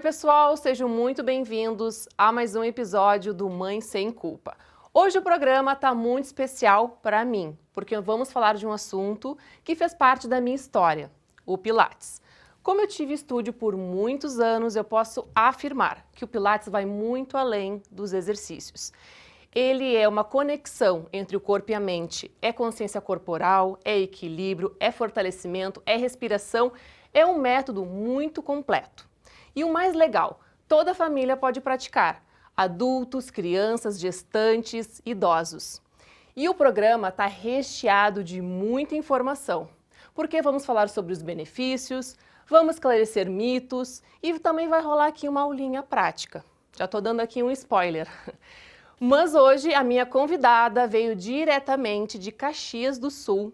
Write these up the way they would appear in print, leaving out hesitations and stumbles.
pessoal, sejam muito bem-vindos a mais um episódio do Mãe Sem Culpa. Hoje o programa está muito especial para mim, porque vamos falar de um assunto que fez parte da minha história, o Pilates. Como eu tive estúdio por muitos anos, eu posso afirmar que o Pilates vai muito além dos exercícios. Ele é uma conexão entre o corpo e a mente, é consciência corporal, é equilíbrio, é fortalecimento, é respiração, é um método muito completo. E o mais legal, toda a família pode praticar, adultos, crianças, gestantes, idosos. E o programa está recheado de muita informação, porque vamos falar sobre os benefícios, vamos esclarecer mitos e também vai rolar aqui uma aulinha prática. Já estou dando aqui um spoiler. Mas hoje a minha convidada veio diretamente de Caxias do Sul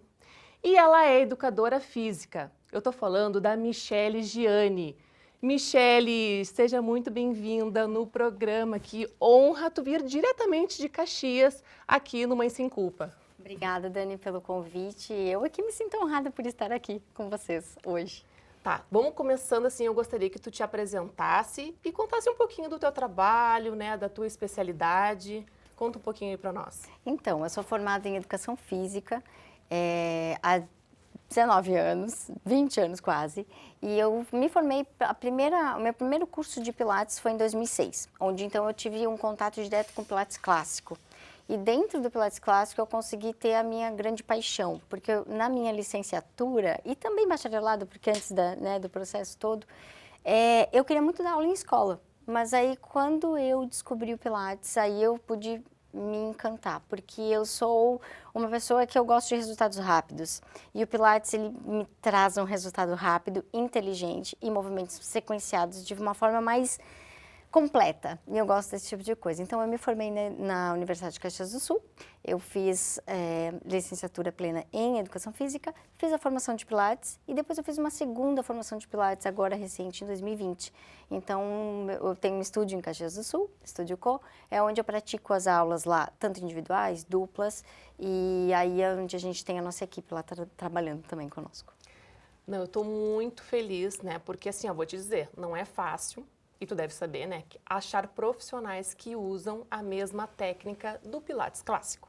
e ela é educadora física. Eu estou falando da Michele Gianni. Michele, seja muito bem-vinda no programa. Que honra tu vir diretamente de Caxias aqui no Mãe Sem Culpa. Obrigada, Dani, pelo convite. Eu aqui me sinto honrada por estar aqui com vocês hoje. Tá, vamos começando assim, eu gostaria que tu te apresentasse e contasse um pouquinho do teu trabalho, né, da tua especialidade. Conta um pouquinho aí para nós. Então, eu sou formada em Educação Física há 19 anos, 20 anos quase, e eu me formei, o meu primeiro curso de Pilates foi em 2006, onde então eu tive um contato direto com o Pilates clássico. E dentro do Pilates clássico eu consegui ter a minha grande paixão, porque na minha licenciatura e também bacharelado, porque antes do processo todo, eu queria muito dar aula em escola. Mas aí quando eu descobri o Pilates, aí eu pude me encantar, porque eu sou uma pessoa que eu gosto de resultados rápidos. E o Pilates, ele me traz um resultado rápido, inteligente e movimentos sequenciados de uma forma mais completa, e eu gosto desse tipo de coisa. Então, eu me formei na Universidade de Caxias do Sul, eu fiz licenciatura plena em Educação Física, fiz a formação de Pilates e depois eu fiz uma segunda formação de Pilates, agora recente, em 2020. Então, eu tenho um estúdio em Caxias do Sul, Estúdio Co, é onde eu pratico as aulas lá, tanto individuais, duplas, e aí é onde a gente tem a nossa equipe lá trabalhando também conosco. Não, eu estou muito feliz, né, porque assim, eu vou te dizer, não é fácil. E tu deve saber, né, que achar profissionais que usam a mesma técnica do Pilates clássico.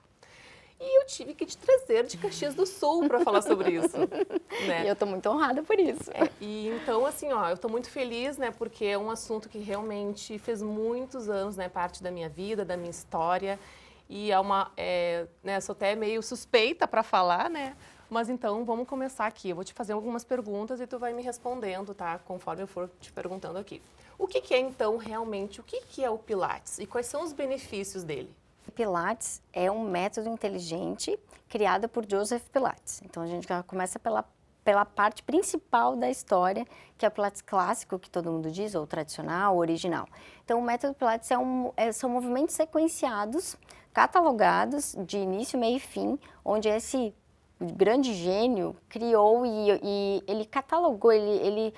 E eu tive que te trazer de Caxias do Sul para falar sobre isso, né? E eu estou muito honrada por isso. E então, assim, ó, eu estou muito feliz, né, porque é um assunto que realmente fez muitos anos, né, parte da minha vida, da minha história. E né, sou até meio suspeita para falar, né? Mas então, vamos começar aqui. Eu vou te fazer algumas perguntas e tu vai me respondendo, tá? Conforme eu for te perguntando aqui. O que é, então, realmente, o que é o Pilates e quais são os benefícios dele? O Pilates é um método inteligente criado por Joseph Pilates. Então, a gente já começa pela parte principal da história, que é o Pilates clássico, que todo mundo diz, ou tradicional, ou original. Então, o método Pilates são movimentos sequenciados, catalogados, de início, meio e fim, onde esse grande gênio criou e ele catalogou, ele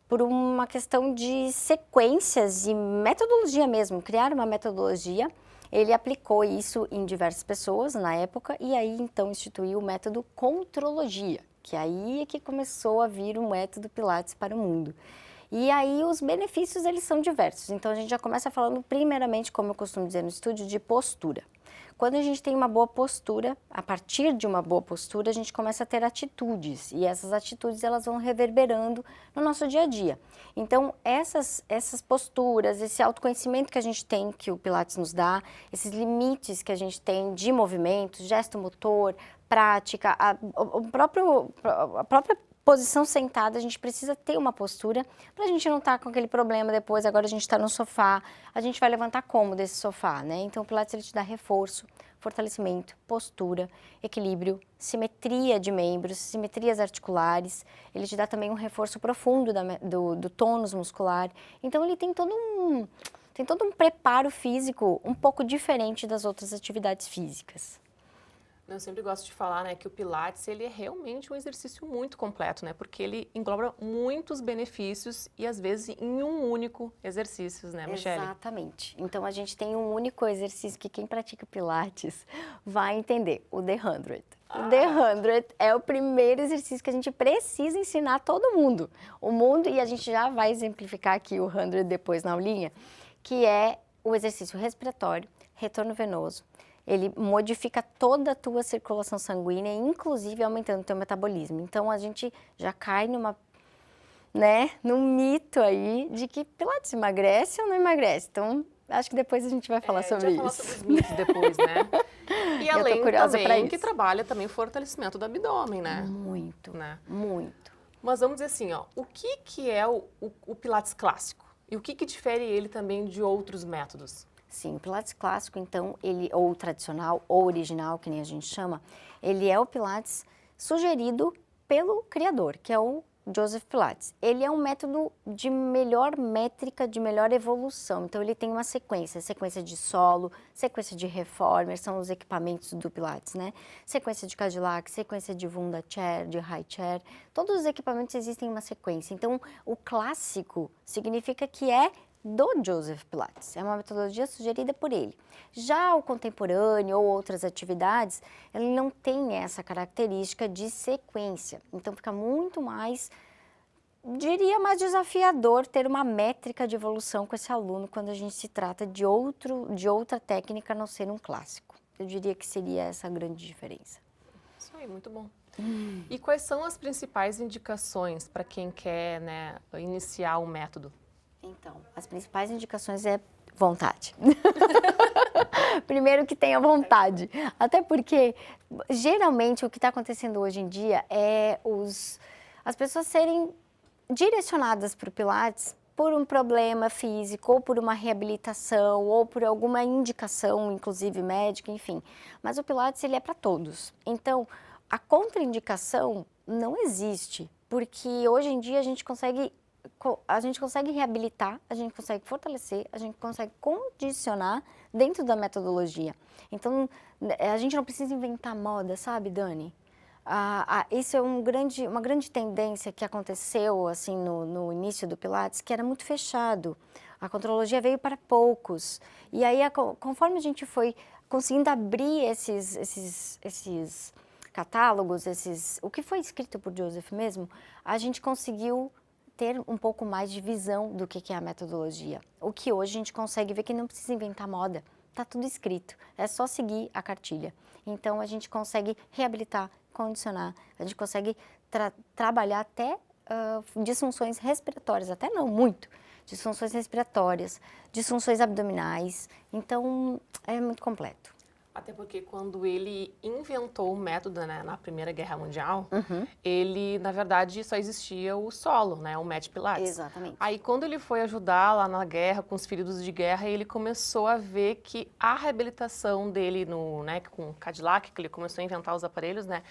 por uma questão de sequências e metodologia mesmo, criar uma metodologia. Ele aplicou isso em diversas pessoas na época e aí então instituiu o método Contrologia, que aí é que começou a vir o método Pilates para o mundo. E aí os benefícios, eles são diversos. Então a gente já começa falando primeiramente, como eu costumo dizer no estúdio, de postura. Quando a gente tem uma boa postura, a partir de uma boa postura, a gente começa a ter atitudes. E essas atitudes, elas vão reverberando no nosso dia a dia. Então, essas posturas, esse autoconhecimento que a gente tem, que o Pilates nos dá, esses limites que a gente tem de movimento, gesto motor, prática, a própria posição sentada, a gente precisa ter uma postura para a gente não estar com aquele problema depois, agora a gente está no sofá, a gente vai levantar como desse sofá, né? Então o Pilates, ele te dá reforço, fortalecimento, postura, equilíbrio, simetria de membros, simetrias articulares, ele te dá também um reforço profundo do tônus muscular, então ele tem todo um preparo físico um pouco diferente das outras atividades físicas. Eu sempre gosto de falar, né, que o Pilates, ele é realmente um exercício muito completo, né, porque ele engloba muitos benefícios e às vezes em um único exercício, né, Michele? Exatamente. Então a gente tem um único exercício que quem pratica Pilates vai entender, o The 100. O The 100 é o primeiro exercício que a gente precisa ensinar a todo mundo. O mundo, e a gente já vai exemplificar aqui o 100 depois na aulinha, que é o exercício respiratório, retorno venoso. Ele modifica toda a tua circulação sanguínea, inclusive aumentando o teu metabolismo. Então, a gente já cai num mito aí de que Pilates emagrece ou não emagrece. Então, acho que depois a gente vai falar sobre isso. A gente vai falar sobre os mitos depois, né? E além também que trabalha também o fortalecimento do abdômen, né? Muito, né? muito. Mas vamos dizer assim, ó, o que é o Pilates clássico? E o que difere ele também de outros métodos? Sim, o Pilates clássico, então, ele, ou tradicional, ou original, que nem a gente chama, ele é o Pilates sugerido pelo criador, que é o Joseph Pilates. Ele é um método de melhor métrica, de melhor evolução. Então, ele tem uma sequência de solo, sequência de reformer, são os equipamentos do Pilates, né? Sequência de Cadillac, sequência de Wunda Chair, de High Chair. Todos os equipamentos existem em uma sequência. Então, o clássico significa que é do Joseph Pilates. É uma metodologia sugerida por ele. Já o contemporâneo ou outras atividades, ele não tem essa característica de sequência. Então, fica muito mais, diria, mais desafiador ter uma métrica de evolução com esse aluno quando a gente se trata de outra técnica a não ser um clássico. Eu diria que seria essa a grande diferença. Isso aí, muito bom. E quais são as principais indicações para quem quer, né, iniciar o método? Então, as principais indicações é vontade. Primeiro que tenha vontade. Até porque, geralmente, o que está acontecendo hoje em dia é as pessoas serem direcionadas para o Pilates por um problema físico, ou por uma reabilitação, ou por alguma indicação, inclusive médica, enfim. Mas o Pilates, ele é para todos. Então, a contraindicação não existe, porque hoje em dia a gente consegue reabilitar, a gente consegue fortalecer, a gente consegue condicionar dentro da metodologia. Então, a gente não precisa inventar moda, sabe, Dani? Isso é uma grande tendência que aconteceu assim no início do Pilates, que era muito fechado. A contrologia veio para poucos. E aí, conforme a gente foi conseguindo abrir esses catálogos, o que foi escrito por Joseph mesmo, a gente conseguiu ter um pouco mais de visão do que é a metodologia. O que hoje a gente consegue ver que não precisa inventar moda, está tudo escrito, é só seguir a cartilha. Então a gente consegue reabilitar, condicionar, a gente consegue trabalhar até disfunções respiratórias, até não muito, disfunções respiratórias, disfunções abdominais, então é muito completo. Até porque quando ele inventou o método, né, na Primeira Guerra Mundial, ele, na verdade, só existia o solo, né, o Mat Pilates. Exatamente. Aí, quando ele foi ajudar lá na guerra, com os feridos de guerra, ele começou a ver que a reabilitação dele com o Cadillac, que ele começou a inventar os aparelhos, né,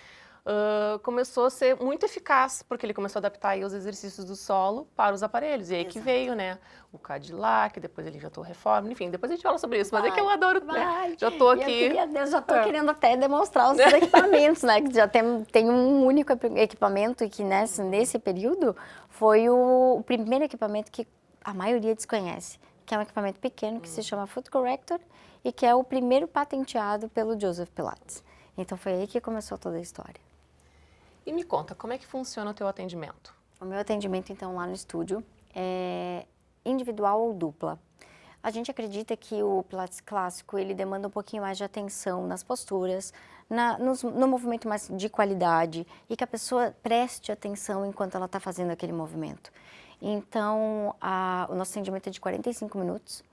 começou a ser muito eficaz, porque ele começou a adaptar aí os exercícios do solo para os aparelhos. E aí que veio, né, o Cadillac, depois ele inventou o Reformer, enfim, depois a gente fala sobre isso, mas é que eu adoro, né? Já tô aqui. Eu já tô querendo até demonstrar os equipamentos, né, que já tem um único equipamento e que nesse período foi o primeiro equipamento que a maioria desconhece, que é um equipamento pequeno que se chama Foot Corrector e que é o primeiro patenteado pelo Joseph Pilates. Então foi aí que começou toda a história. E me conta, como é que funciona o teu atendimento? O meu atendimento, então, lá no estúdio é individual ou dupla. A gente acredita que o Pilates clássico, ele demanda um pouquinho mais de atenção nas posturas, no movimento mais de qualidade e que a pessoa preste atenção enquanto ela está fazendo aquele movimento. Então, o nosso atendimento é de 45 minutos.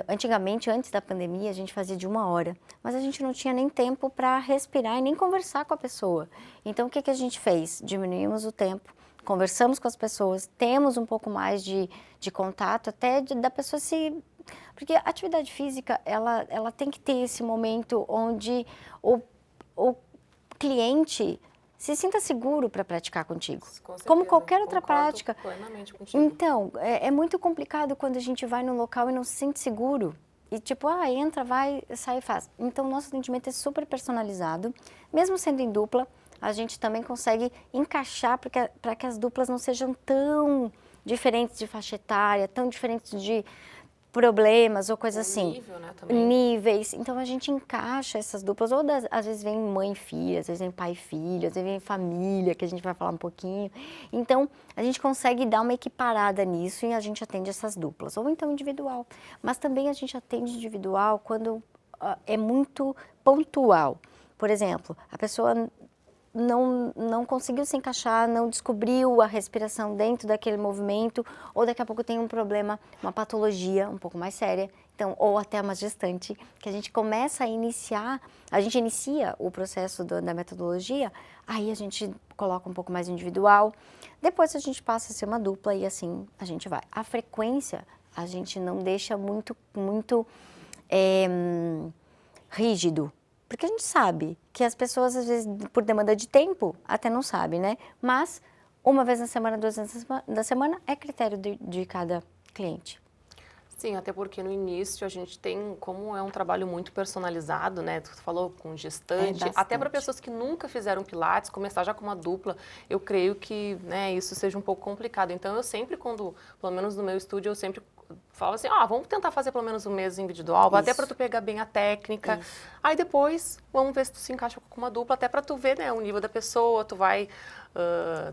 Antigamente, antes da pandemia, a gente fazia de 1 hora, mas a gente não tinha nem tempo para respirar e nem conversar com a pessoa. Então, o que a gente fez? Diminuímos o tempo, conversamos com as pessoas, temos um pouco mais de contato, até da pessoa se... Porque a atividade física, ela tem que ter esse momento onde o cliente se sinta seguro para praticar contigo, como qualquer outra prática. Plenamente contigo. Então, é muito complicado quando a gente vai num local e não se sente seguro. E tipo, entra, vai, sai e faz. Então, o nosso atendimento é super personalizado. Mesmo sendo em dupla, a gente também consegue encaixar para que as duplas não sejam tão diferentes de faixa etária, tão diferentes problemas ou coisa assim. Nível, né, também. Níveis. Então a gente encaixa essas duplas, ou às vezes vem mãe e filha, às vezes vem pai e filho, às vezes vem família, que a gente vai falar um pouquinho. Então a gente consegue dar uma equiparada nisso e a gente atende essas duplas, ou então individual. Mas também a gente atende individual quando é muito pontual. Por exemplo, a pessoa não conseguiu se encaixar, não descobriu a respiração dentro daquele movimento, ou daqui a pouco tem um problema, uma patologia um pouco mais séria, então, ou até uma gestante, que a gente começa a iniciar, a gente inicia o processo da metodologia, aí a gente coloca um pouco mais individual, depois a gente passa a ser uma dupla e assim a gente vai. A frequência a gente não deixa muito rígido, porque a gente sabe que as pessoas, às vezes, por demanda de tempo, até não sabem, né? Mas uma vez na semana, 2 vezes na semana, é critério de cada cliente. Sim, até porque no início a gente tem, como é um trabalho muito personalizado, né? Tu falou com gestante, até para pessoas que nunca fizeram Pilates, começar já com uma dupla, eu creio que, né, isso seja um pouco complicado. Então eu sempre, quando, pelo menos no meu estúdio, eu sempre falo assim, vamos tentar fazer pelo menos um mês individual, Isso. Até para tu pegar bem a técnica. Isso. Aí depois, vamos ver se tu se encaixa com uma dupla, até para tu ver, né, o nível da pessoa, tu vai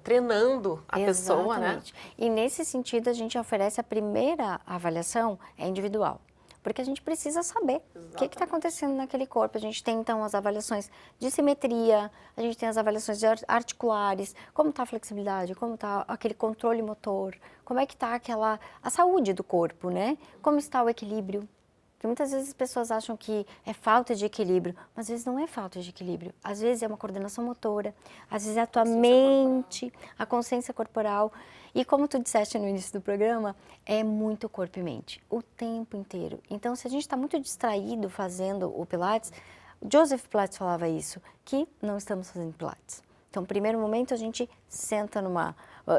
treinando a pessoa, né? E nesse sentido, a gente oferece a primeira avaliação, é individual. Porque a gente precisa saber o que está acontecendo naquele corpo. A gente tem, então, as avaliações de simetria, a gente tem as avaliações de articulares, como está a flexibilidade, como está aquele controle motor, como é que está a saúde do corpo, né? Como está o equilíbrio. Porque muitas vezes as pessoas acham que é falta de equilíbrio, mas às vezes não é falta de equilíbrio. Às vezes é uma coordenação motora, às vezes é a tua mente, a consciência corporal. E como tu disseste no início do programa, é muito corpo e mente, o tempo inteiro. Então, se a gente está muito distraído fazendo o Pilates, Joseph Pilates falava isso, que não estamos fazendo Pilates. Então, no primeiro momento, a gente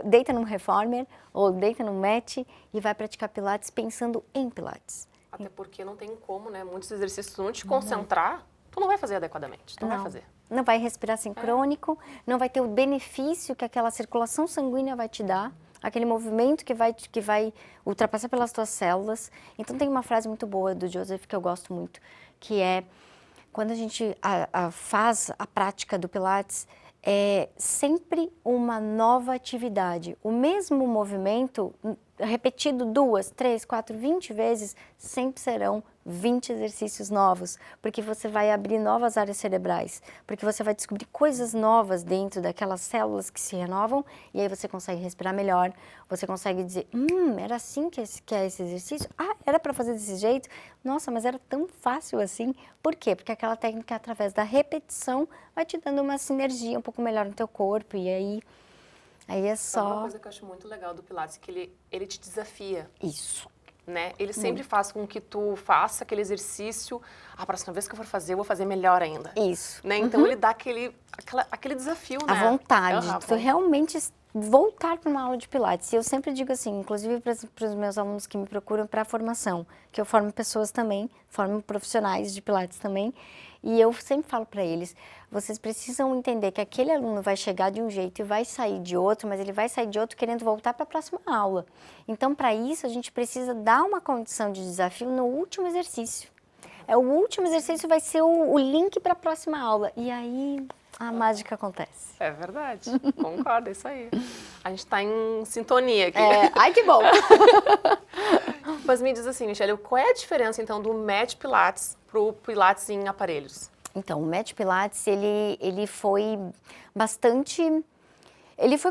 deita num reformer ou deita num mat e vai praticar Pilates pensando em Pilates. Até porque não tem como, né? Muitos exercícios, tu não te concentrar, tu não vai fazer adequadamente, tu não vai fazer. Não vai respirar sincrônico, não vai ter o benefício que aquela circulação sanguínea vai te dar, aquele movimento que vai ultrapassar pelas tuas células. Então tem uma frase muito boa do Joseph que eu gosto muito, que é, quando a gente faz a prática do Pilates, é sempre uma nova atividade. O mesmo movimento, repetido 2, 3, 4, 20 vezes, sempre serão 20 exercícios novos, porque você vai abrir novas áreas cerebrais, porque você vai descobrir coisas novas dentro daquelas células que se renovam, e aí você consegue respirar melhor, você consegue dizer, era assim que é esse exercício? Era para fazer desse jeito? Nossa, mas era tão fácil assim. Por quê? Porque aquela técnica, através da repetição, vai te dando uma sinergia um pouco melhor no teu corpo, e aí é só... Uma coisa que eu acho muito legal do Pilates, que ele te desafia. Isso. Né? Ele sempre faz com que tu faça aquele exercício, a próxima vez que eu for fazer, eu vou fazer melhor ainda. Isso. Né? Então ele dá aquele desafio, né? A vontade de tu realmente voltar para uma aula de Pilates. E eu sempre digo assim, inclusive para os meus alunos que me procuram para a formação, que eu formo pessoas também, formo profissionais de Pilates também, e eu sempre falo para eles, vocês precisam entender que aquele aluno vai chegar de um jeito e vai sair de outro, mas ele vai sair de outro querendo voltar para a próxima aula. Então, para isso, a gente precisa dar uma condição de desafio no último exercício. O último exercício vai ser o link para a próxima aula. E aí a mágica acontece. É verdade, concordo, é isso aí. A gente está em sintonia aqui. Ai, que bom! Mas me diz assim, Michele, qual é a diferença então do Mat Pilates para o Pilates em aparelhos? Então, o Mat Pilates, ele foi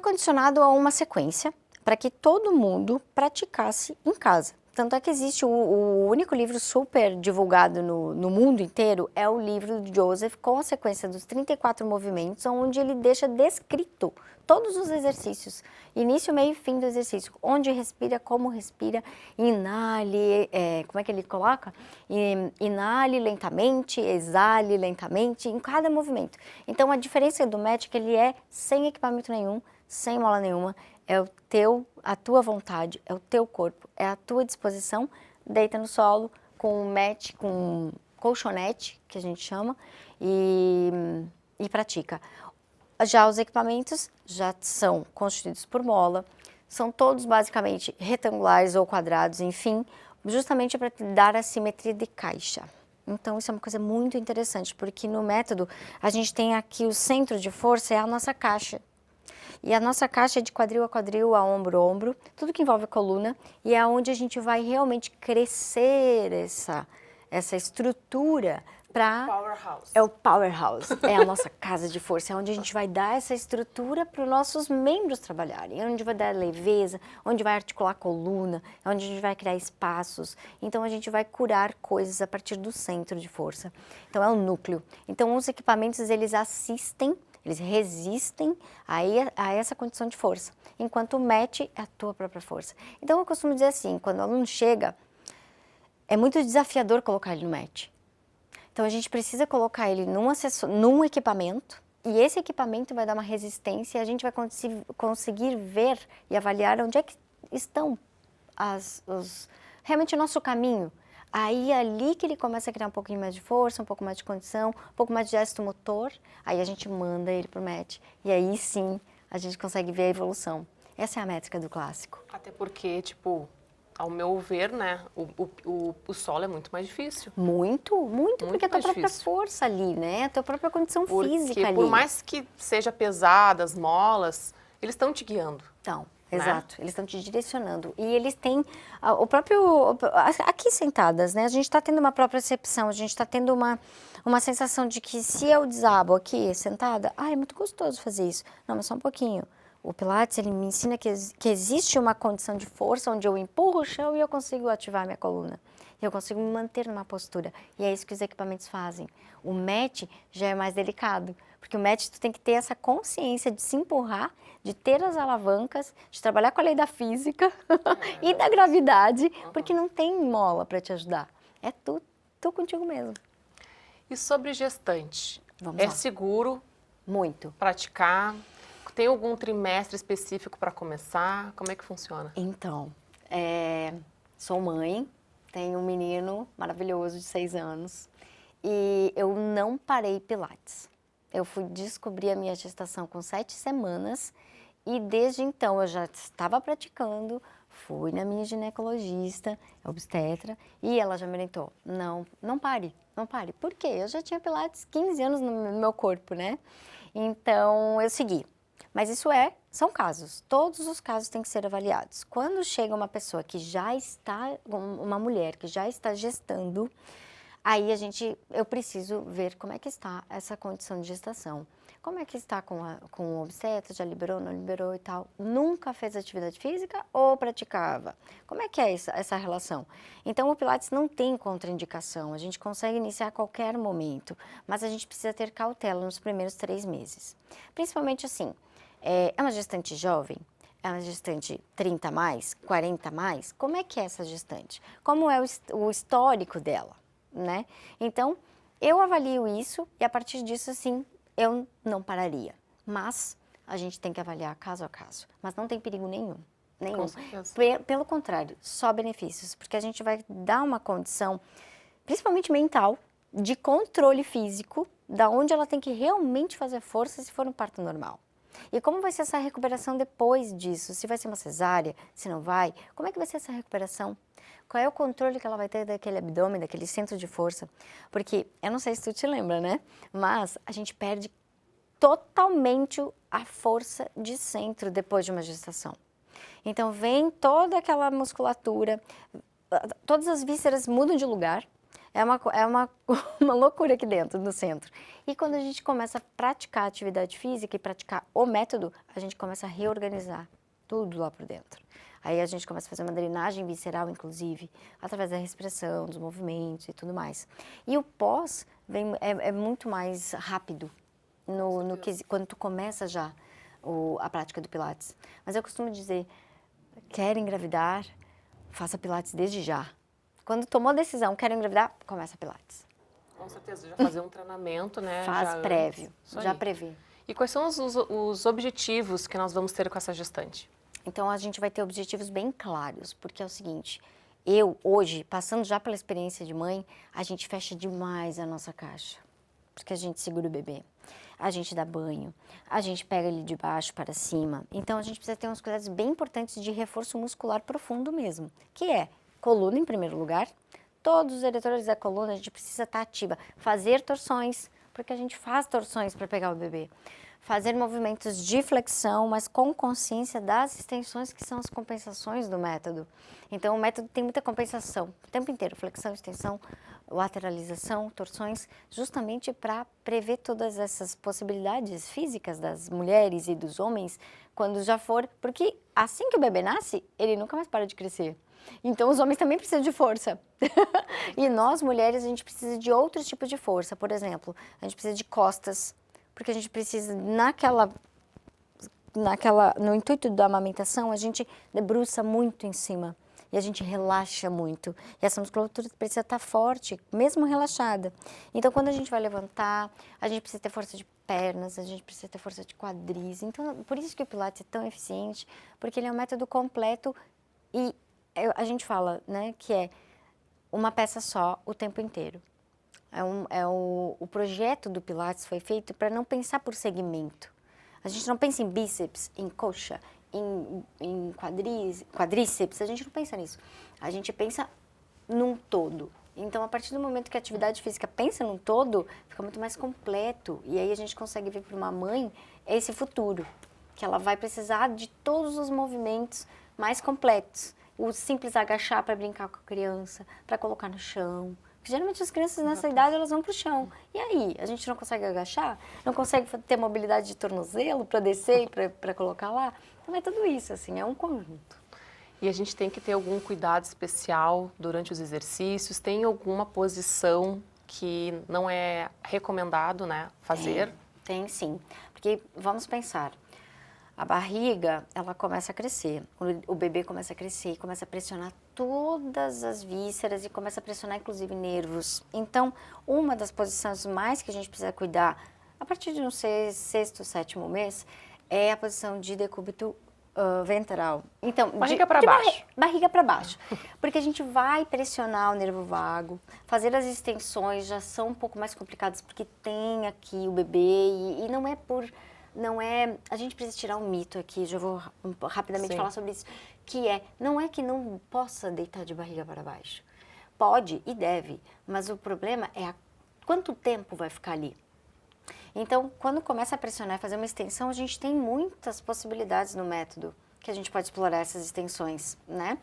condicionado a uma sequência para que todo mundo praticasse em casa. Tanto é que existe o único livro super divulgado no mundo inteiro, é o livro de Joseph, com a sequência dos 34 movimentos, onde ele deixa descrito todos os exercícios, início, meio e fim do exercício, onde respira, como respira, inale, como é que ele coloca? Inale lentamente, exale lentamente, em cada movimento. Então, a diferença do Mat é que ele é sem equipamento nenhum, sem mola nenhuma, é a tua vontade, é o teu corpo, é a tua disposição, deita no solo com um mat, com um colchonete, que a gente chama, e pratica. Já os equipamentos já são constituídos por mola, são todos basicamente retangulares ou quadrados, enfim, justamente para dar a simetria de caixa. Então, isso é uma coisa muito interessante, porque no método a gente tem aqui o centro de força, é a nossa caixa. E a nossa caixa é de quadril a quadril, a ombro a ombro, tudo que envolve a coluna, e é onde a gente vai realmente crescer essa estrutura para... Powerhouse. É o powerhouse, é a nossa casa de força, é onde a gente vai dar essa estrutura para os nossos membros trabalharem, é onde vai dar leveza, onde vai articular a coluna, é onde a gente vai criar espaços. Então, a gente vai curar coisas a partir do centro de força. Então, é o núcleo. Então, os equipamentos, eles assistem, eles resistem a essa condição de força, enquanto o match é a tua própria força. Então, eu costumo dizer assim, quando o aluno chega, é muito desafiador colocar ele no match. Então, a gente precisa colocar ele num equipamento, e esse equipamento vai dar uma resistência e a gente vai conseguir ver e avaliar onde é que estão realmente o nosso caminho. Aí, ali que ele começa a criar um pouquinho mais de força, um pouco mais de condição, um pouco mais de gesto motor, aí a gente manda ele pro match. E aí, sim, a gente consegue ver a evolução. Essa é a métrica do clássico. Até porque, tipo, ao meu ver, né, o solo é muito mais difícil. Muito, porque é a tua própria difícil. Força ali, né? A tua própria condição física ali. Por mais que seja pesada, as molas, eles estão te guiando. Então, né? exato. Eles estão te direcionando. E eles têm o próprio... Aqui sentadas, né? A gente está tendo uma própria percepção, a gente está tendo uma sensação de que se eu desabo aqui, sentada, é muito gostoso fazer isso. Não, mas só um pouquinho. O Pilates, ele me ensina que existe uma condição de força onde eu empurro o chão e eu consigo ativar a minha coluna. E eu consigo me manter numa postura. E é isso que os equipamentos fazem. O match já é mais delicado, porque o match tu tem que ter essa consciência de se empurrar, de ter as alavancas, de trabalhar com a lei da física e da gravidade, porque não tem mola para te ajudar. É tu contigo mesmo. E sobre gestante? Vamos é lá. seguro Muito. praticar? Tem algum trimestre específico para começar? Como é que funciona? Então, sou mãe, tenho um menino maravilhoso de 6 anos e eu não parei Pilates. Eu fui descobrir a minha gestação com 7 semanas e desde então eu já estava praticando, fui na minha ginecologista, obstetra, e ela já me orientou, não pare. Por quê? Eu já tinha Pilates 15 anos no meu corpo, né? Então eu segui. Mas isso são casos, todos os casos têm que ser avaliados. Quando chega uma pessoa que já está, uma mulher que já está gestando, aí eu preciso ver como é que está essa condição de gestação. Como é que está com o obstetra, já liberou, não liberou e tal. Nunca fez atividade física ou praticava? Como é que é essa relação? Então, o Pilates não tem contraindicação, a gente consegue iniciar a qualquer momento, mas a gente precisa ter cautela nos primeiros 3 meses. Principalmente assim, é uma gestante jovem? É uma gestante 30 mais, 40 mais? Como é que é essa gestante? Como é o histórico dela, né? Então, eu avalio isso e a partir disso, assim, eu não pararia. Mas a gente tem que avaliar caso a caso. Mas não tem perigo nenhum. Com certeza. Pelo contrário, só benefícios. Porque a gente vai dar uma condição, principalmente mental, de controle físico, da onde ela tem que realmente fazer força se for um parto normal. E como vai ser essa recuperação depois disso? Se vai ser uma cesárea, se não vai? Como é que vai ser essa recuperação? Qual é o controle que ela vai ter daquele abdômen, daquele centro de força? Porque, eu não sei se tu te lembra, né? Mas a gente perde totalmente a força de centro depois de uma gestação. Então, vem toda aquela musculatura, todas as vísceras mudam de lugar. É uma loucura aqui dentro, no centro. E quando a gente começa a praticar a atividade física e praticar o método, a gente começa a reorganizar tudo lá por dentro. Aí a gente começa a fazer uma drenagem visceral, inclusive, através da respiração, dos movimentos e tudo mais. E o pós é muito mais rápido quando tu começa já a prática do Pilates. Mas eu costumo dizer, quer engravidar, faça Pilates desde já. Quando tomou a decisão, quero engravidar, começa Pilates. Com certeza, já fazer um treinamento, né? Faz prévio, já prevê. E quais são os objetivos que nós vamos ter com essa gestante? Então, a gente vai ter objetivos bem claros, porque é o seguinte, eu, hoje, passando já pela experiência de mãe, a gente fecha demais a nossa caixa, porque a gente segura o bebê, a gente dá banho, a gente pega ele de baixo para cima. Então, a gente precisa ter uns cuidados bem importantes de reforço muscular profundo mesmo, que é Coluna em primeiro lugar. Todos os eretores da coluna, a gente precisa estar ativa. Fazer torções, porque a gente faz torções para pegar o bebê. Fazer movimentos de flexão, mas com consciência das extensões que são as compensações do método. Então, o método tem muita compensação, o tempo inteiro, flexão, extensão, lateralização, torções, justamente para prever todas essas possibilidades físicas das mulheres e dos homens quando já for, porque assim que o bebê nasce, ele nunca mais para de crescer. Então, os homens também precisam de força. E nós, mulheres, a gente precisa de outros tipos de força. Por exemplo, a gente precisa de costas, porque a gente precisa, no intuito da amamentação, a gente debruça muito em cima e a gente relaxa muito. E essa musculatura precisa estar forte, mesmo relaxada. Então, quando a gente vai levantar, a gente precisa ter força de pernas, a gente precisa ter força de quadris. Então, por isso que o Pilates é tão eficiente, porque ele é um método completo e a gente fala, né, que é uma peça só o tempo inteiro. O projeto do Pilates foi feito para não pensar por segmento. A gente não pensa em bíceps, em coxa, em quadríceps, a gente não pensa nisso. A gente pensa num todo. Então, a partir do momento que a atividade física pensa num todo, fica muito mais completo. E aí a gente consegue ver para uma mãe esse futuro, que ela vai precisar de todos os movimentos mais completos. O simples agachar para brincar com a criança, para colocar no chão. Porque, geralmente as crianças nessa idade elas vão para o chão. E aí? A gente não consegue agachar? Não consegue ter mobilidade de tornozelo para descer e para colocar lá? Então é tudo isso, assim, é um conjunto. E a gente tem que ter algum cuidado especial durante os exercícios? Tem alguma posição que não é recomendado, né, fazer? Tem sim. Porque vamos pensar. A barriga, ela começa a crescer, o bebê começa a crescer, começa a pressionar todas as vísceras e começa a pressionar inclusive nervos. Então, uma das posições mais que a gente precisa cuidar, a partir de um sexto, sétimo mês, é a posição de decúbito ventral. Então, barriga para baixo. Barriga para baixo. Porque a gente vai pressionar o nervo vago, fazer as extensões já são um pouco mais complicadas porque tem aqui o bebê e não é por... a gente precisa tirar um mito aqui, já vou rapidamente falar sobre isso, que não é que não possa deitar de barriga para baixo. Pode e deve, mas o problema é quanto tempo vai ficar ali. Então, quando começa a pressionar e fazer uma extensão, a gente tem muitas possibilidades no método que a gente pode explorar essas extensões, né?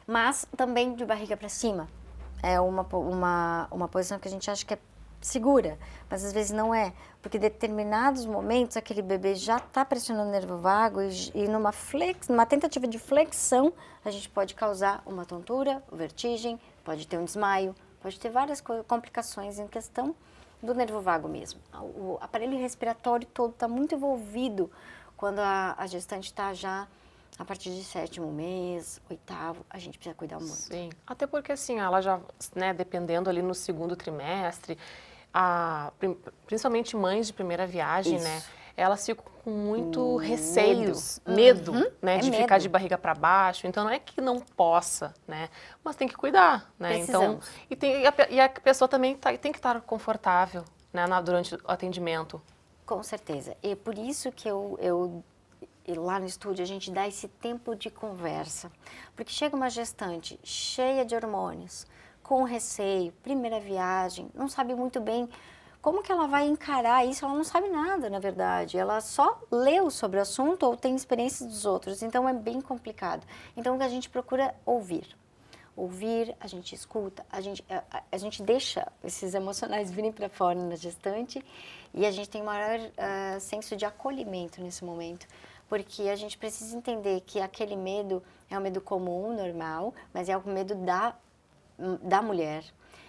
Mas também de barriga para cima. É uma posição que a gente acha que é segura, mas às vezes não é, porque em determinados momentos aquele bebê já está pressionando o nervo vago e numa tentativa de flexão a gente pode causar uma tontura, vertigem, pode ter um desmaio, pode ter várias complicações em questão do nervo vago mesmo. O aparelho respiratório todo está muito envolvido quando a gestante está já a partir de sétimo mês, oitavo, a gente precisa cuidar muito. Sim, até porque assim, ela já, né, dependendo ali no segundo trimestre, principalmente mães de primeira viagem, Isso. né, elas ficam com muito receios, medo, né, de ficar de barriga para baixo. Então, não é que não possa, né, mas tem que cuidar, né. Então, e a pessoa também tem que estar confortável, né, durante o atendimento. Com certeza. E por isso que e lá no estúdio a gente dá esse tempo de conversa. Porque chega uma gestante cheia de hormônios, com receio, primeira viagem, não sabe muito bem como que ela vai encarar isso, ela não sabe nada, na verdade. Ela só leu sobre o assunto ou tem experiências dos outros, então é bem complicado. Então a gente procura ouvir. Ouvir, a gente escuta, a gente deixa esses emocionais virem para fora na gestante e a gente tem um maior senso de acolhimento nesse momento. Porque a gente precisa entender que aquele medo é um medo comum, normal, mas é o medo da mulher.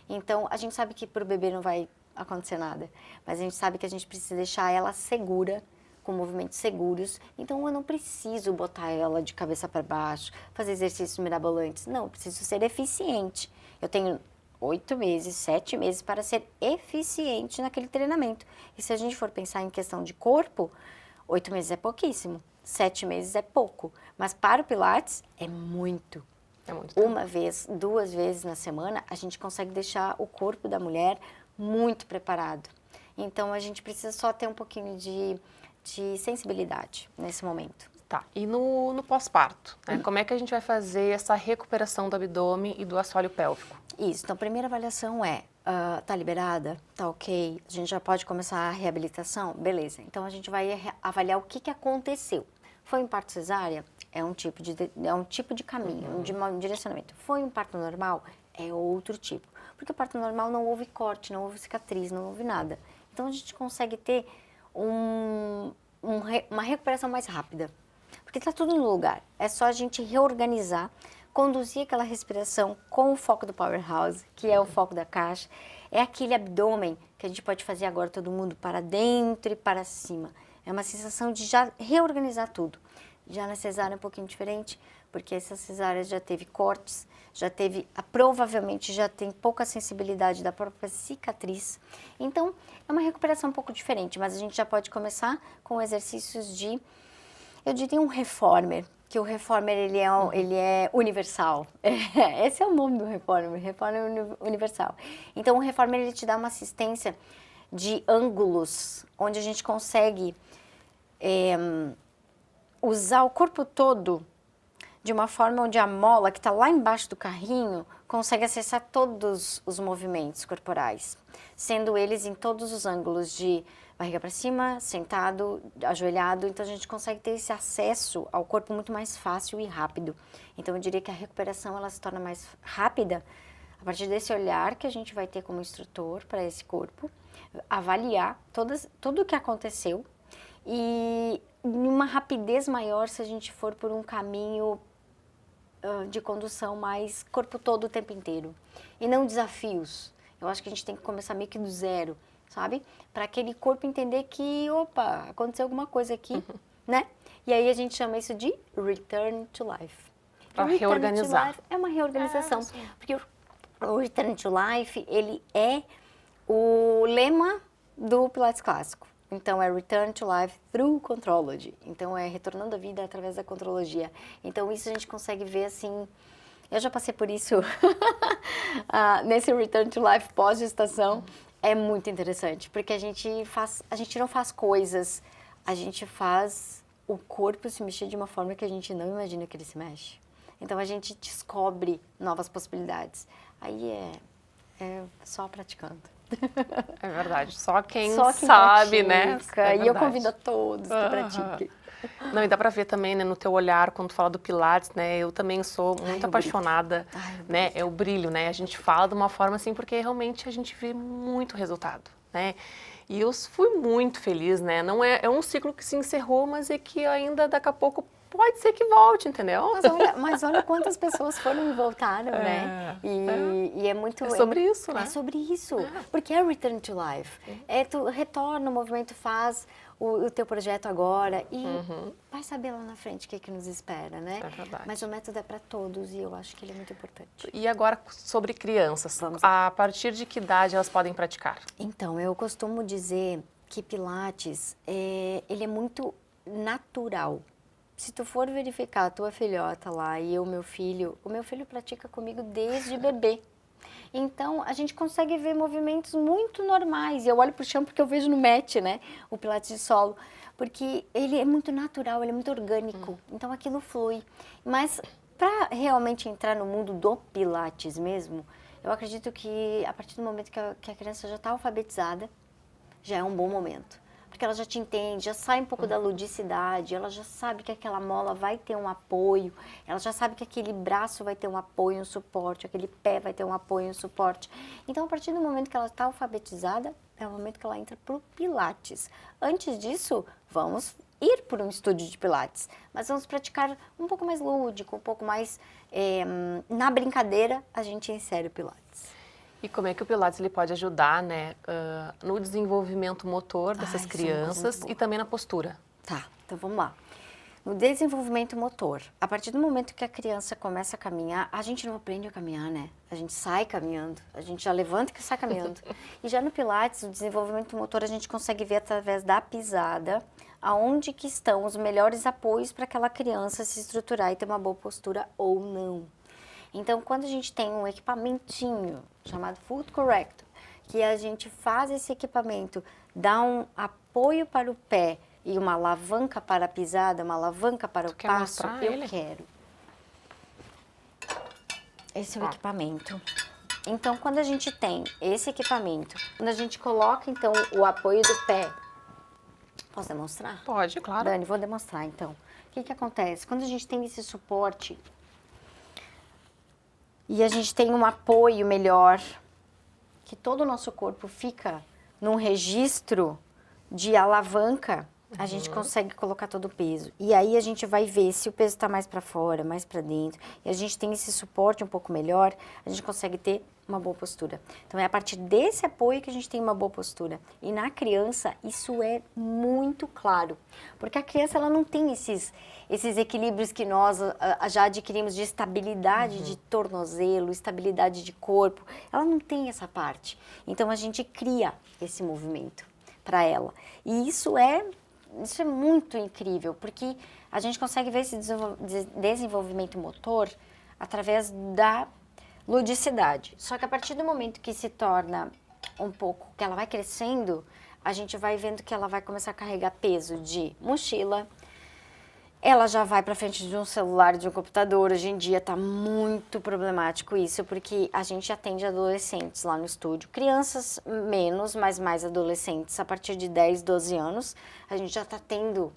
Então, a gente sabe que para o bebê não vai acontecer nada, mas a gente sabe que a gente precisa deixar ela segura, com movimentos seguros. Então, eu não preciso botar ela de cabeça para baixo, fazer exercícios mirabolantes. Não, eu preciso ser eficiente. Eu tenho 8 meses, 7 meses para ser eficiente naquele treinamento. E se a gente for pensar em questão de corpo, 8 meses é pouquíssimo, 7 meses é pouco, mas para o Pilates é muito. É muito tempo. Uma vez, 2 vezes na semana, a gente consegue deixar o corpo da mulher muito preparado. Então, a gente precisa só ter um pouquinho de sensibilidade nesse momento. Tá, e no pós-parto, né? Como é que a gente vai fazer essa recuperação do abdômen e do assoalho pélvico? Isso, então a primeira avaliação é, tá liberada? Tá ok? A gente já pode começar a reabilitação? Beleza, então a gente vai avaliar o que aconteceu. Foi um parto cesárea? É um tipo de caminho, um direcionamento. Foi um parto normal? É outro tipo. Porque o parto normal não houve corte, não houve cicatriz, não houve nada. Então a gente consegue ter uma recuperação mais rápida. Porque está tudo no lugar. É só a gente reorganizar, conduzir aquela respiração com o foco do powerhouse, que é o foco da caixa. É aquele abdômen que a gente pode fazer agora todo mundo para dentro e para cima. É uma sensação de já reorganizar tudo. Já na cesárea é um pouquinho diferente, porque essa cesárea já teve cortes, provavelmente já tem pouca sensibilidade da própria cicatriz. Então, é uma recuperação um pouco diferente, mas a gente já pode começar com exercícios de, eu diria, um reformer, que o reformer ele é universal. Esse é o nome do reformer universal. Então, o reformer ele te dá uma assistência de ângulos, onde a gente consegue usar o corpo todo de uma forma onde a mola, que está lá embaixo do carrinho, consegue acessar todos os movimentos corporais, sendo eles em todos os ângulos de barriga para cima, sentado, ajoelhado. Então a gente consegue ter esse acesso ao corpo muito mais fácil e rápido. Então eu diria que a recuperação ela se torna mais rápida a partir desse olhar que a gente vai ter como instrutor para esse corpo, avaliar tudo o que aconteceu e uma rapidez maior se a gente for por um caminho de condução mais corpo todo o tempo inteiro. E não desafios. Eu acho que a gente tem que começar meio que do zero, sabe? Para aquele corpo entender que, opa, aconteceu alguma coisa aqui, né? E aí a gente chama isso de return to life. Para reorganizar. Life é uma reorganização. Porque o return to life, ele é o lema do Pilates clássico. Então, é Return to Life through Contrology. Então, é retornando à vida através da contrologia. Então, isso a gente consegue ver, assim... Eu já passei por isso nesse Return to Life pós-gestação. É muito interessante, porque a gente não faz coisas, a gente faz o corpo se mexer de uma forma que a gente não imagina que ele se mexe. Então, a gente descobre novas possibilidades. Aí é só praticando. É verdade, só quem sabe, né? E eu convido a todos que pratiquem. Não, e dá pra ver também, né, no teu olhar, quando tu fala do Pilates, né, eu também sou muito apaixonada, né, é o brilho, né, a gente fala de uma forma assim, porque realmente a gente vê muito resultado, né, e eu fui muito feliz, né, não é um ciclo que se encerrou, mas é que ainda daqui a pouco pode ser que volte, entendeu? Mas olha quantas pessoas foram e voltaram, né? E é muito... É sobre isso, né? É sobre isso, porque é Return to Life. Tu retorna, o movimento faz o teu projeto agora e vai saber lá na frente o que nos espera, né? É verdade. Mas o método é para todos e eu acho que ele é muito importante. E agora sobre crianças, a partir de que idade elas podem praticar? Então, eu costumo dizer que Pilates, ele é muito natural. Se tu for verificar a tua filhota lá e o meu filho pratica comigo desde bebê. Então, a gente consegue ver movimentos muito normais. E eu olho pro chão porque eu vejo no mat, né? O Pilates de solo. Porque ele é muito natural, ele é muito orgânico. Então, aquilo flui. Mas, para realmente entrar no mundo do Pilates mesmo, eu acredito que a partir do momento que a criança já está alfabetizada, já é um bom momento. Porque ela já te entende, já sai um pouco da ludicidade, ela já sabe que aquela mola vai ter um apoio, ela já sabe que aquele braço vai ter um apoio, um suporte, aquele pé vai ter um apoio, um suporte. Então, a partir do momento que ela está alfabetizada, é o momento que ela entra para o Pilates. Antes disso, vamos ir por um estúdio de Pilates, mas vamos praticar um pouco mais lúdico, um pouco mais na brincadeira, a gente insere o Pilates. E como é que o Pilates ele pode ajudar, né, no desenvolvimento motor dessas crianças e também na postura? Tá, então vamos lá. No desenvolvimento motor, a partir do momento que a criança começa a caminhar, a gente não aprende a caminhar, né? A gente sai caminhando, a gente já levanta e sai caminhando. E já no Pilates, o desenvolvimento motor a gente consegue ver através da pisada, aonde que estão os melhores apoios para aquela criança se estruturar e ter uma boa postura ou não. Então, quando a gente tem um equipamentinho chamado Foot Corrector, que a gente faz esse equipamento, dá um apoio para o pé e uma alavanca para a pisada, uma alavanca para o quer passo, mostrar eu ele? quero. Esse é o equipamento. Então, quando a gente tem esse equipamento, quando a gente coloca, então, o apoio do pé... Posso demonstrar? Pode, claro. Dani, vou demonstrar, então. O que acontece? Quando a gente tem esse suporte e a gente tem um apoio melhor, que todo o nosso corpo fica num registro de alavanca, a gente consegue colocar todo o peso. E aí a gente vai ver se o peso está mais para fora, mais para dentro. E a gente tem esse suporte um pouco melhor, a gente consegue ter uma boa postura. Então é a partir desse apoio que a gente tem uma boa postura. E na criança isso é muito claro, porque a criança ela não tem esses equilíbrios que nós já adquirimos de estabilidade de tornozelo, estabilidade de corpo. Ela não tem essa parte. Então a gente cria esse movimento para ela. E isso é muito incrível, porque a gente consegue ver esse desenvolvimento motor através da ludicidade. Só que a partir do momento que se torna um pouco, que ela vai crescendo, a gente vai vendo que ela vai começar a carregar peso de mochila, ela já vai para frente de um celular, de um computador. Hoje em dia está muito problemático isso, porque a gente atende adolescentes lá no estúdio. Crianças menos, mas mais adolescentes. A partir de 10, 12 anos, a gente já está tendo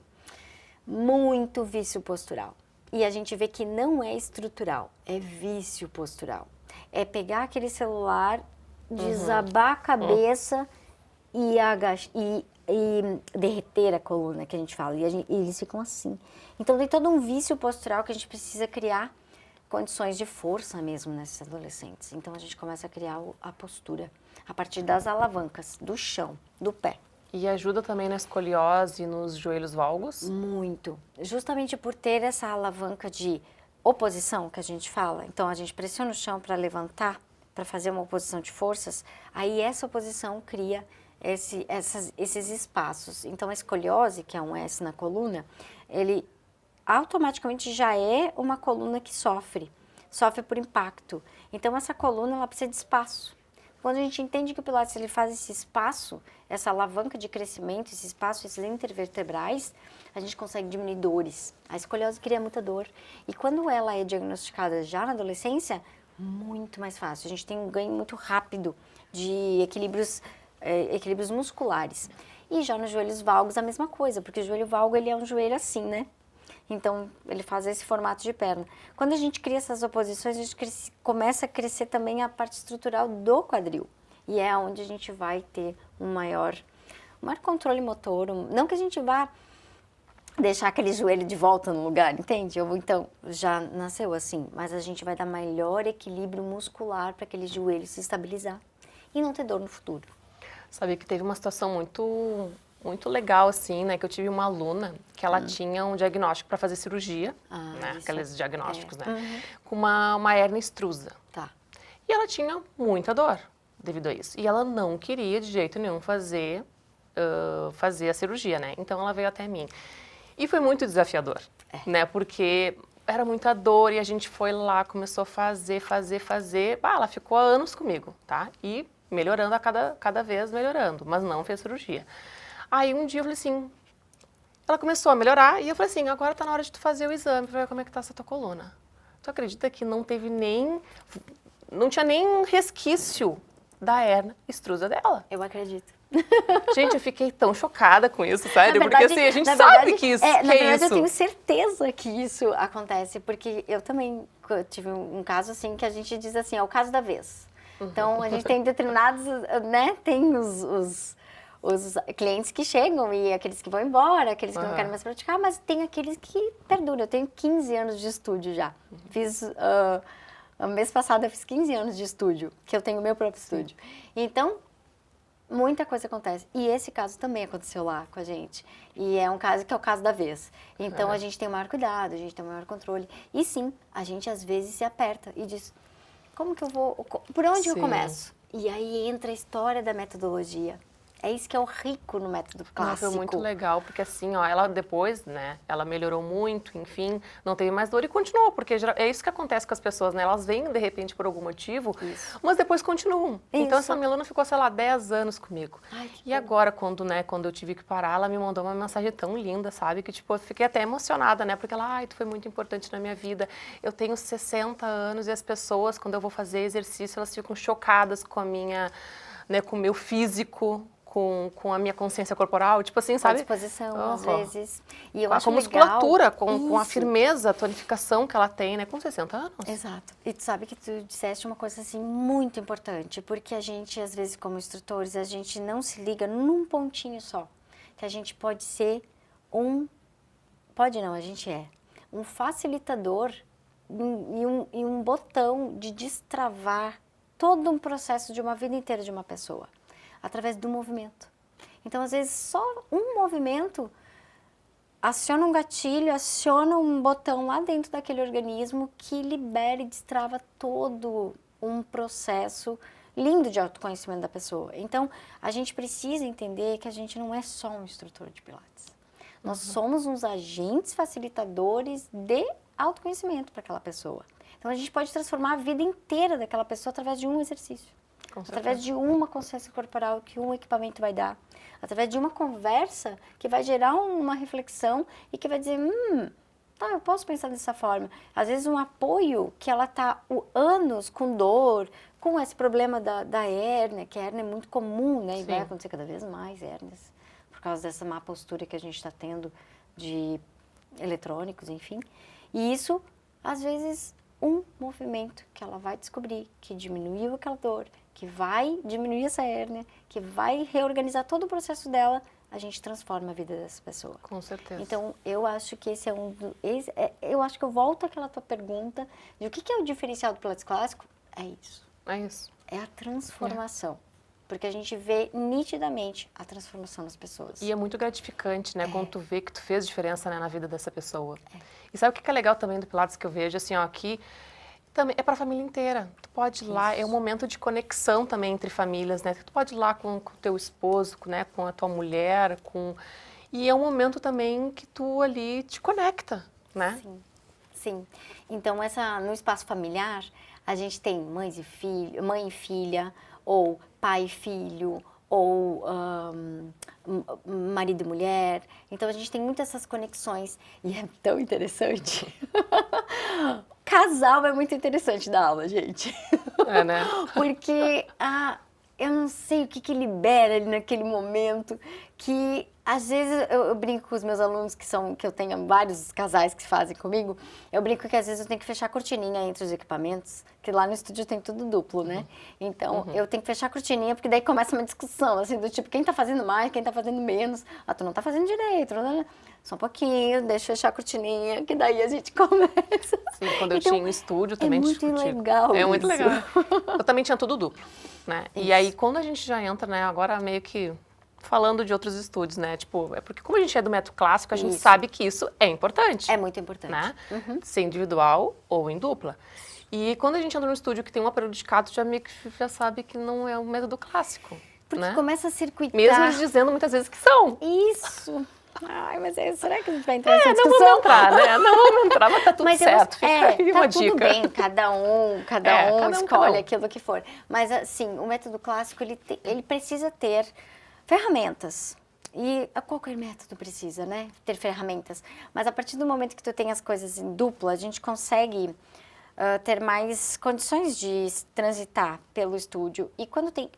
muito vício postural. E a gente vê que não é estrutural, é vício postural. É pegar aquele celular, desabar a cabeça e derreter a coluna, que a gente fala. E eles ficam assim. Então, tem todo um vício postural que a gente precisa criar condições de força mesmo nesses adolescentes. Então, a gente começa a criar a postura a partir das alavancas, do chão, do pé. E ajuda também na escoliose e nos joelhos valgos? Muito. Justamente por ter essa alavanca de oposição que a gente fala. Então, a gente pressiona o chão para levantar, para fazer uma oposição de forças. Aí, essa oposição cria esses espaços. Então, a escoliose, que é um S na coluna, ele automaticamente já é uma coluna que sofre por impacto. Então, essa coluna ela precisa de espaço. Quando a gente entende que o Pilates ele faz esse espaço, essa alavanca de crescimento, esse espaço, esses intervertebrais, a gente consegue diminuir dores. A escoliose cria muita dor. E quando ela é diagnosticada já na adolescência, muito mais fácil. A gente tem um ganho muito rápido de equilíbrios musculares. E já nos joelhos valgos a mesma coisa, porque o joelho valgo ele é um joelho assim, né? Então, ele faz esse formato de perna. Quando a gente cria essas oposições, a gente começa a crescer também a parte estrutural do quadril. E é onde a gente vai ter um maior controle motor. Não que a gente vá deixar aquele joelho de volta no lugar, entende? Ou então, já nasceu assim, mas a gente vai dar maior equilíbrio muscular para aquele joelho se estabilizar e não ter dor no futuro. Sabe que teve uma situação muito legal, assim, né? Que eu tive uma aluna que ela tinha um diagnóstico para fazer cirurgia, né? Aqueles diagnósticos, né? Com uma hérnia extrusa. Tá. E ela tinha muita dor devido a isso. E ela não queria de jeito nenhum fazer a cirurgia, né? Então ela veio até mim. E foi muito desafiador, né? Porque era muita dor e a gente foi lá, começou a fazer. Ela ficou há anos comigo, tá? E melhorando a cada vez, melhorando, mas não fez cirurgia. Aí um dia eu falei assim, ela começou a melhorar e eu falei assim, agora tá na hora de tu fazer o exame pra ver como é que tá essa tua coluna. Tu acredita que não tinha nem resquício da hérnia extrusa dela? Eu acredito. Gente, eu fiquei tão chocada com isso, sério, porque assim, a gente sabe que isso na verdade, isso. eu tenho certeza que isso acontece, porque eu também tive um caso assim, que a gente diz assim, é o caso da vez. Então, a gente tem determinados, né, tem os clientes que chegam e aqueles que vão embora, aqueles que não querem mais praticar, mas tem aqueles que perduram. Eu tenho 15 anos de estúdio já. Mês passado eu fiz 15 anos de estúdio, que eu tenho o meu próprio estúdio. Então, muita coisa acontece. E esse caso também aconteceu lá com a gente. E é um caso que é o caso da vez. Então, a gente tem o maior cuidado, a gente tem o maior controle. E sim, a gente às vezes se aperta e diz, como que eu vou, por onde eu começo? E aí entra a história da metodologia. É isso que é o rico no método clássico. Foi muito legal, porque assim, ó, ela depois, né, ela melhorou muito, enfim, não teve mais dor e continuou, porque é isso que acontece com as pessoas, né, elas vêm de repente por algum motivo, mas depois continuam. Então essa minha aluna ficou, sei lá, 10 anos comigo. Ai, e agora, quando eu tive que parar, ela me mandou uma mensagem tão linda, sabe, que tipo, eu fiquei até emocionada, né, porque ela, ai, tu foi muito importante na minha vida, eu tenho 60 anos e as pessoas, quando eu vou fazer exercício, elas ficam chocadas com a minha, né, com o meu físico, com a minha consciência corporal, tipo assim, sabe? Com a disposição, às vezes. E eu acho com a legal, musculatura, com a firmeza, a tonificação que ela tem, né? Com 60 anos. Exato. E tu sabe que tu disseste uma coisa assim muito importante, porque a gente, às vezes, como instrutores, a gente não se liga num pontinho só. Que a gente pode ser a gente é um facilitador e um botão de destravar todo um processo de uma vida inteira de uma pessoa, através do movimento. Então, às vezes, só um movimento aciona um gatilho, aciona um botão lá dentro daquele organismo que libera e destrava todo um processo lindo de autoconhecimento da pessoa. Então, a gente precisa entender que a gente não é só um instrutor de Pilates. Nós somos uns agentes facilitadores de autoconhecimento para aquela pessoa. Então, a gente pode transformar a vida inteira daquela pessoa através de um exercício. Através de uma consciência corporal que um equipamento vai dar. Através de uma conversa que vai gerar uma reflexão e que vai dizer, tá, eu posso pensar dessa forma. Às vezes um apoio que ela tá anos com dor, com esse problema da hérnia, que a hérnia é muito comum, né? E vai acontecer cada vez mais hérnias, por causa dessa má postura que a gente está tendo de eletrônicos, enfim. E isso, às vezes, um movimento que ela vai descobrir que diminuiu aquela dor, que vai diminuir essa hérnia, que vai reorganizar todo o processo dela, a gente transforma a vida dessa pessoa. Com certeza. Então, eu acho que esse é eu acho que eu volto àquela tua pergunta de o que é o diferencial do Pilates clássico? É isso. É isso. É a transformação. Porque a gente vê nitidamente a transformação das pessoas. E é muito gratificante, né? Quando tu vê que tu fez diferença, né, na vida dessa pessoa. E sabe o que é legal também do Pilates que eu vejo, assim, ó, aqui também é para a família inteira. Tu pode ir lá, é um momento de conexão também entre famílias, né? Tu pode ir lá com o teu esposo, né? Com a tua mulher, e é um momento também que tu ali te conecta, né? Sim, sim. Então, no espaço familiar, a gente tem mãe e filha, ou pai e filho, ou marido e mulher. Então, a gente tem muitas essas conexões e é tão interessante. Casal é muito interessante da aula, gente. É, né? Porque eu não sei o que libera ali naquele momento, que às vezes eu brinco com os meus alunos que eu tenho vários casais que fazem comigo, eu brinco que às vezes eu tenho que fechar a cortininha entre os equipamentos, que lá no estúdio tem tudo duplo, né? Então, eu tenho que fechar a cortininha, porque daí começa uma discussão, assim, do tipo, quem tá fazendo mais, quem tá fazendo menos, tu não tá fazendo direito, né? Só um pouquinho, deixa eu fechar a cortininha, que daí a gente começa. Sim, quando eu tinha um estúdio também discutia. É muito legal É muito isso. legal. Eu também tinha tudo duplo, né? E aí, quando a gente já entra, né, agora meio que falando de outros estúdios, né? Tipo, é porque como a gente é do método clássico, a gente sabe que isso é importante. É muito importante. Né? Ser individual ou em dupla. E quando a gente entra num estúdio que tem um aparelho dedicado, já sabe que não é o método clássico. Porque né? começa a circuitar. Mesmo eles dizendo muitas vezes que são. Isso. Ai, mas será que a gente vai entrar nessa discussão? Não vamos entrar, né? Não vamos entrar, mas tá tudo certo. Fica aí tá uma tudo dica. bem, cada um escolhe aquilo que for. Mas, assim, o método clássico, ele precisa ter ferramentas. E qualquer método precisa, né? Ter ferramentas. Mas a partir do momento que tu tem as coisas em dupla, a gente consegue ter mais condições de transitar pelo estúdio. E quando tem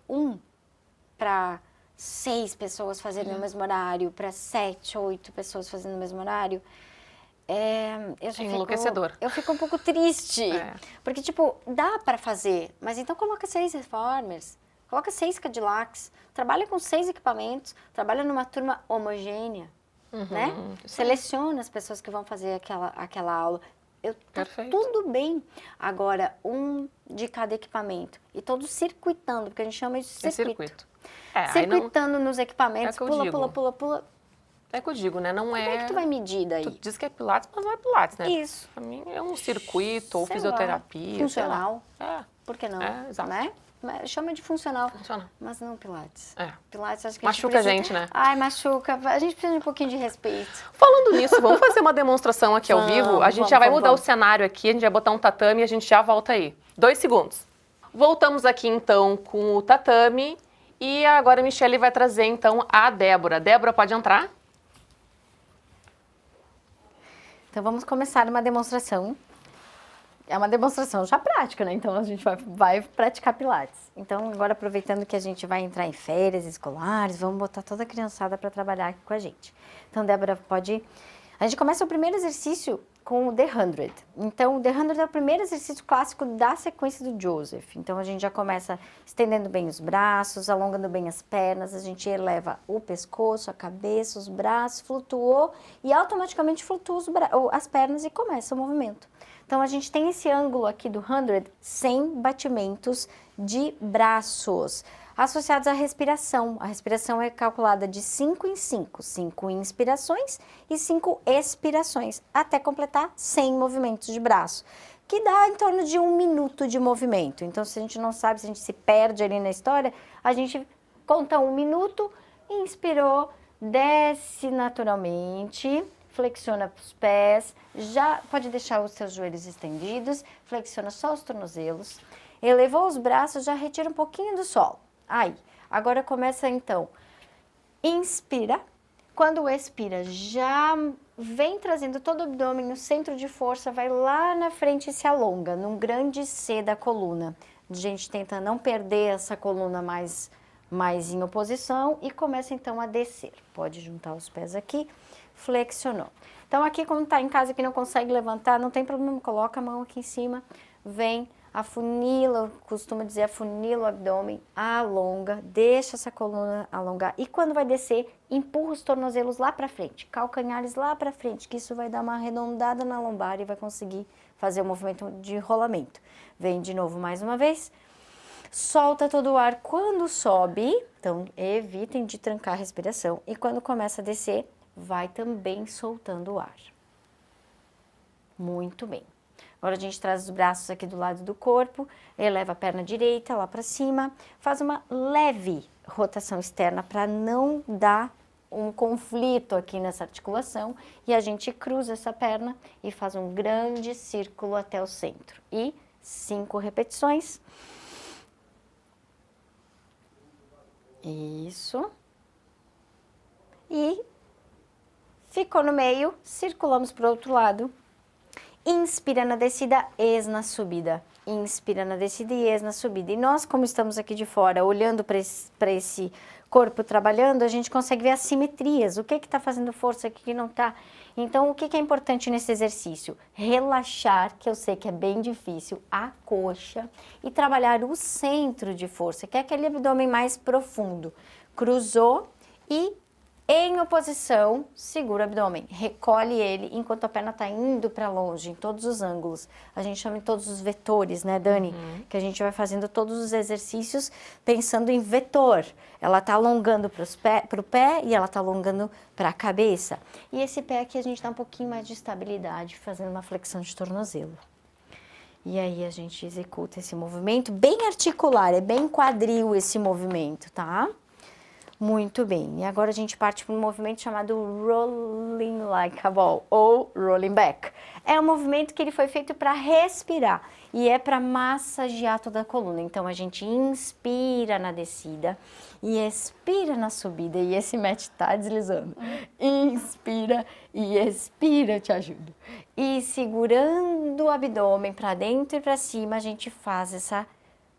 para 6 pessoas fazendo no mesmo horário, para 7, 8 pessoas fazendo no mesmo horário, enlouquecedor. Eu fico um pouco triste. Porque, tipo, dá para fazer, mas então coloca 6 reformers, coloca 6 Cadillacs, trabalha com 6 equipamentos, trabalha numa turma homogênea, né? Seleciona as pessoas que vão fazer aquela aula. Tá tudo bem. Agora, de cada equipamento. E todos circuitando, porque a gente chama isso de circuito. Circuitando nos equipamentos, pula. É que eu digo, né? Não é... Como é que tu vai medir daí? Tu diz que é Pilates, mas não é Pilates, né? Isso. Pra mim é um circuito ou fisioterapia. Funcional. Sei lá. Por que não? Exato. Né? chama de funcional. Funciona. Mas não Pilates. É. Pilates, acho que Machuca a gente, né? Ai, machuca. A gente precisa de um pouquinho de respeito. Falando nisso, vamos fazer uma demonstração aqui ao vivo? A gente já vai mudar o cenário aqui, a gente vai botar um tatame e a gente já volta aí. 2 segundos. Voltamos aqui, então, com o tatame. E agora a Michele vai trazer, então, a Débora. Débora, pode entrar? Então, vamos começar uma demonstração. É uma demonstração já prática, né? Então, a gente vai praticar Pilates. Então, agora, aproveitando que a gente vai entrar em férias escolares, vamos botar toda a criançada para trabalhar aqui com a gente. Então, Débora, pode... A gente começa o primeiro exercício com o The 100. Então, o The 100 é o primeiro exercício clássico da sequência do Joseph. Então, a gente já começa estendendo bem os braços, alongando bem as pernas, a gente eleva o pescoço, a cabeça, os braços, flutuou e automaticamente flutua as pernas e começa o movimento. Então, a gente tem esse ângulo aqui do 100, 100 batimentos de braços, associados à respiração. A respiração é calculada de 5 em 5, 5 inspirações e 5 expirações, até completar 100 movimentos de braço, que dá em torno de 1 minuto de movimento. Então, se a gente não sabe, se a gente se perde ali na história, a gente conta 1 minuto, inspirou, desce naturalmente, flexiona os pés, já pode deixar os seus joelhos estendidos, flexiona só os tornozelos, elevou os braços, já retira um pouquinho do solo. Aí, agora começa então, inspira, quando expira, já vem trazendo todo o abdômen no centro de força, vai lá na frente e se alonga, num grande C da coluna. A gente tenta não perder essa coluna mais em oposição e começa então a descer. Pode juntar os pés aqui, flexionou. Então aqui, como está em casa que não consegue levantar, não tem problema, coloca a mão aqui em cima, vem, afunila, costuma dizer afunila o abdômen, alonga, deixa essa coluna alongar e quando vai descer, empurra os tornozelos lá para frente, calcanhares lá para frente, que isso vai dar uma arredondada na lombar e vai conseguir fazer o movimento de rolamento. Vem de novo mais uma vez, solta todo o ar quando sobe, então evitem de trancar a respiração e quando começa a descer, vai também soltando o ar. Muito bem. Agora a gente traz os braços aqui do lado do corpo, eleva a perna direita lá para cima, faz uma leve rotação externa para não dar um conflito aqui nessa articulação e a gente cruza essa perna e faz um grande círculo até o centro. E 5 repetições. Isso. E ficou no meio, circulamos para o outro lado. Inspira na descida, ex na subida. Inspira na descida e ex na subida. E nós, como estamos aqui de fora, olhando para esse corpo trabalhando, a gente consegue ver as simetrias. O que está fazendo força, o que não está. Então, o que é importante nesse exercício? Relaxar, que eu sei que é bem difícil, a coxa e trabalhar o centro de força, que é aquele abdômen mais profundo. Cruzou e em oposição, segura o abdômen, recolhe ele enquanto a perna está indo para longe, em todos os ângulos. A gente chama em todos os vetores, né, Dani? Que a gente vai fazendo todos os exercícios pensando em vetor. Ela está alongando para o pé e ela está alongando para a cabeça. E esse pé aqui a gente dá um pouquinho mais de estabilidade, fazendo uma flexão de tornozelo. E aí a gente executa esse movimento bem articular, é bem quadril esse movimento, tá? Muito bem, e agora a gente parte para um movimento chamado Rolling Like a Ball, ou Rolling Back. É um movimento que ele foi feito para respirar e é para massagear toda a coluna. Então a gente inspira na descida e expira na subida, e esse mat tá deslizando. Inspira e expira, eu te ajudo. E segurando o abdômen para dentro e para cima, a gente faz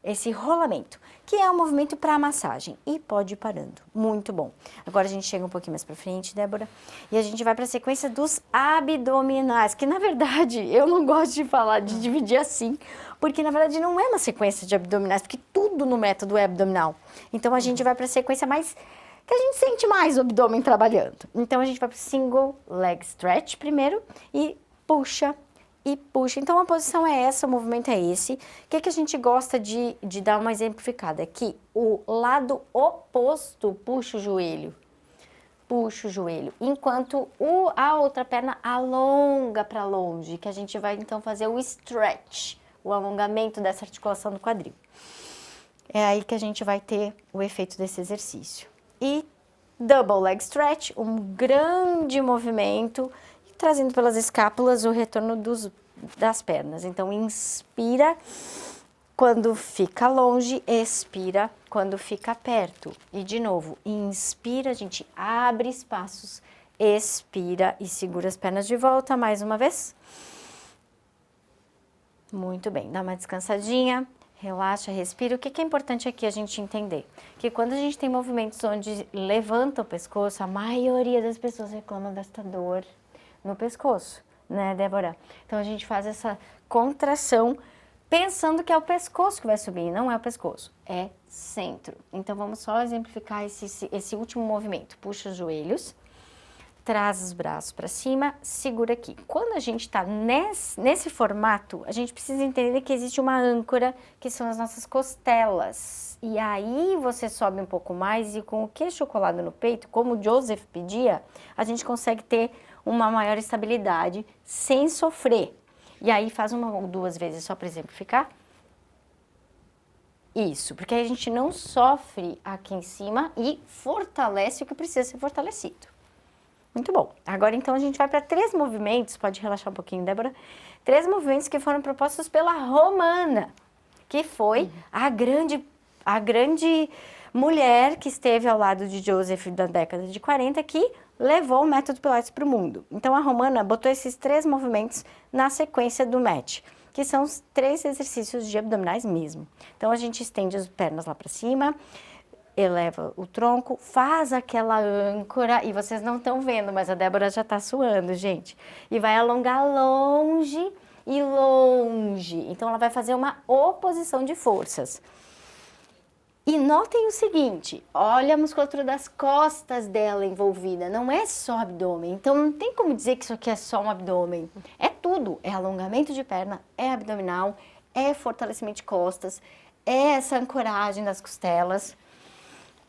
esse rolamento, que é um movimento para massagem e pode ir parando. Muito bom. Agora a gente chega um pouquinho mais para frente, Débora, e a gente vai para a sequência dos abdominais, que na verdade eu não gosto de falar, de dividir assim, porque na verdade não é uma sequência de abdominais, porque tudo no método é abdominal. Então a gente vai para a sequência mais que a gente sente mais o abdômen trabalhando. Então a gente vai para o single leg stretch primeiro e puxa e puxa. Então, a posição é essa, o movimento é esse. O que a gente gosta de dar uma exemplificada? É que o lado oposto puxa o joelho. Puxa o joelho. Enquanto a outra perna alonga para longe, que a gente vai, então, fazer o stretch, o alongamento dessa articulação do quadril. É aí que a gente vai ter o efeito desse exercício. E double leg stretch, um grande movimento, trazendo pelas escápulas o retorno das pernas. Então, inspira quando fica longe, expira quando fica perto. E de novo, inspira, a gente abre espaços, expira e segura as pernas de volta mais uma vez. Muito bem, dá uma descansadinha, relaxa, respira. O que é importante aqui a gente entender? Que quando a gente tem movimentos onde levanta o pescoço, a maioria das pessoas reclamam desta dor no pescoço, né, Débora? Então a gente faz essa contração pensando que é o pescoço que vai subir, não é o pescoço, é centro. Então vamos só exemplificar esse último movimento. Puxa os joelhos, traz os braços para cima, segura aqui. Quando a gente está nesse formato, a gente precisa entender que existe uma âncora, que são as nossas costelas. E aí você sobe um pouco mais e com o queixo colado no peito, como o Joseph pedia, a gente consegue ter uma maior estabilidade sem sofrer. E aí faz uma ou duas vezes só para exemplificar. Isso, porque aí a gente não sofre aqui em cima e fortalece o que precisa ser fortalecido. Muito bom. Agora então a gente vai para 3 movimentos, pode relaxar um pouquinho, Débora. 3 movimentos que foram propostos pela Romana, que foi a grande mulher que esteve ao lado de Joseph da década de 40, que levou o método Pilates para o mundo. Então a Romana botou esses 3 movimentos na sequência do match, que são os 3 exercícios de abdominais mesmo. Então a gente estende as pernas lá para cima, eleva o tronco, faz aquela âncora, e vocês não estão vendo, mas a Débora já está suando, gente. E vai alongar longe e longe. Então ela vai fazer uma oposição de forças. E notem o seguinte, olha a musculatura das costas dela envolvida, não é só abdômen. Então não tem como dizer que isso aqui é só um abdômen. É tudo, é alongamento de perna, é abdominal, é fortalecimento de costas, é essa ancoragem das costelas.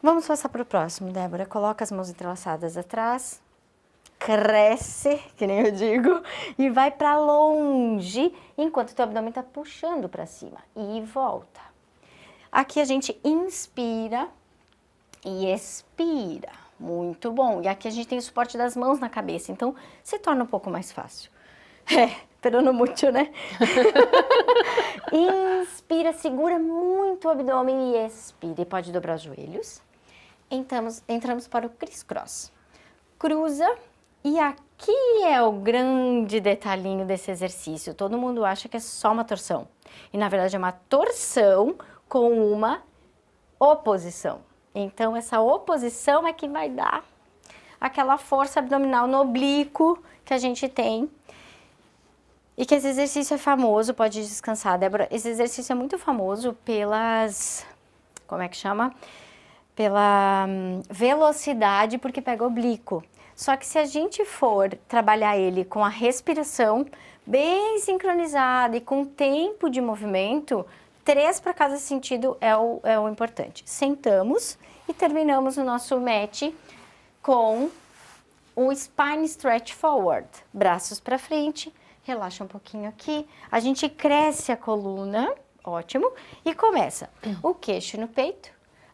Vamos passar para o próximo, Débora. Coloca as mãos entrelaçadas atrás, cresce, que nem eu digo, e vai para longe, enquanto o teu abdômen está puxando para cima. E volta. Aqui a gente inspira e expira. Muito bom. E aqui a gente tem o suporte das mãos na cabeça, então se torna um pouco mais fácil. Pero no mucho, né? Inspira, segura muito o abdômen e expira. E pode dobrar os joelhos. Entramos para o criss-cross. Cruza. E aqui é o grande detalhinho desse exercício. Todo mundo acha que é só uma torção. E na verdade é uma torção com uma oposição. Então essa oposição é que vai dar aquela força abdominal no oblíquo que a gente tem. E que esse exercício é famoso, pode descansar, Débora. Esse exercício é muito famoso pelas, como é que chama? Pela velocidade, porque pega oblíquo. Só que se a gente for trabalhar ele com a respiração bem sincronizada e com tempo de movimento, 3 para cada sentido é o importante. Sentamos e terminamos o nosso match com o Spine Stretch Forward. Braços para frente. Relaxa um pouquinho aqui, a gente cresce a coluna, ótimo, e começa o queixo no peito,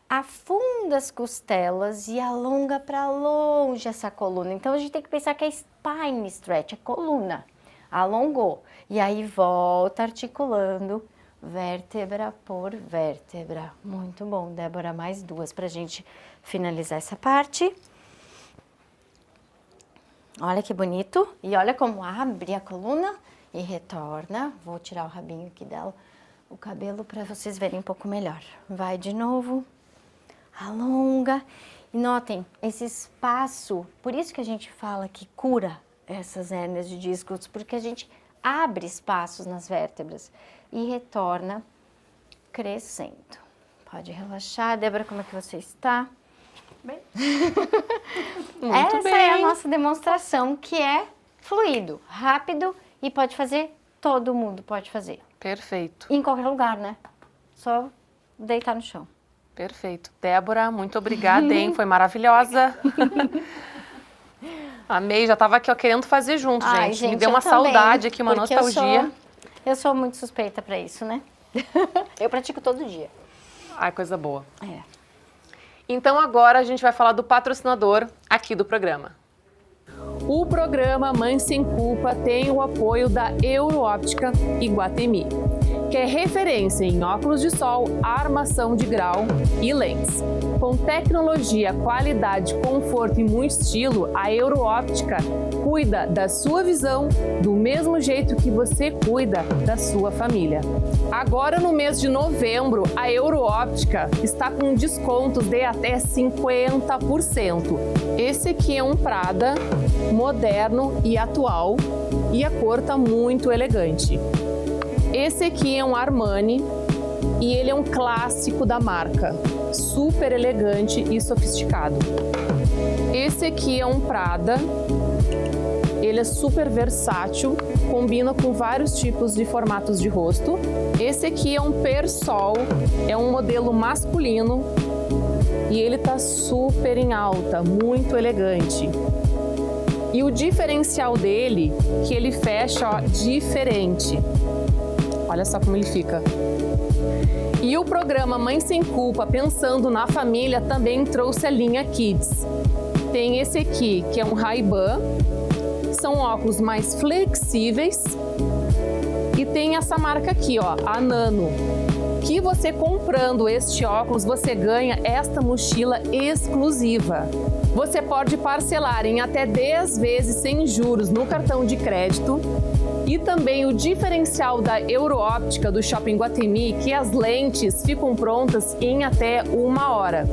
afunda as costelas e alonga para longe essa coluna. Então a gente tem que pensar que é spine stretch, a coluna, alongou, e aí volta articulando vértebra por vértebra. Muito bom, Débora, mais 2 para a gente finalizar essa parte. Olha que bonito. E olha como abre a coluna e retorna. Vou tirar o rabinho aqui dela, o cabelo, para vocês verem um pouco melhor. Vai de novo. Alonga. E notem, esse espaço, por isso que a gente fala que cura essas hérnias de discos, porque a gente abre espaços nas vértebras e retorna crescendo. Pode relaxar. Débora, como é que você está? Bem. Essa é a nossa demonstração, que é fluido, rápido e pode fazer, todo mundo pode fazer. Perfeito. Em qualquer lugar, né? Só deitar no chão. Perfeito. Débora, muito obrigada, hein? Foi maravilhosa. Amei, já tava aqui ó, querendo fazer junto, Ai, gente. Me deu eu uma também, saudade aqui, uma porque nostalgia. Eu sou muito suspeita pra isso, né? Eu pratico todo dia. Ai, coisa boa. É. Então agora a gente vai falar do patrocinador aqui do programa. O programa Mãe Sem Culpa tem o apoio da Euroóptica Iguatemi, que é referência em óculos de sol, armação de grau e lentes. Com tecnologia, qualidade, conforto e muito estilo, a Euroóptica cuida da sua visão do mesmo jeito que você cuida da sua família. Agora, no mês de novembro, a Euroóptica está com descontos de até 50%. Esse aqui é um Prada moderno e atual e a cor tá muito elegante. Esse aqui é um Armani e ele é um clássico da marca, super elegante e sofisticado. Esse aqui é um Prada, ele é super versátil, combina com vários tipos de formatos de rosto. Esse aqui é um Persol, é um modelo masculino e ele tá super em alta, muito elegante. E o diferencial dele, que ele fecha, ó, diferente. Olha só como ele fica. E o programa Mãe Sem Culpa, pensando na família, também trouxe a linha Kids. Tem esse aqui, que é um Ray-Ban. São óculos mais flexíveis. E tem essa marca aqui, ó, a Nano. Que você comprando este óculos, você ganha esta mochila exclusiva. Você pode parcelar em até 10 vezes sem juros no cartão de crédito. E também o diferencial da Euroóptica do Shopping Iguatemi, que as lentes ficam prontas em até 1 hora.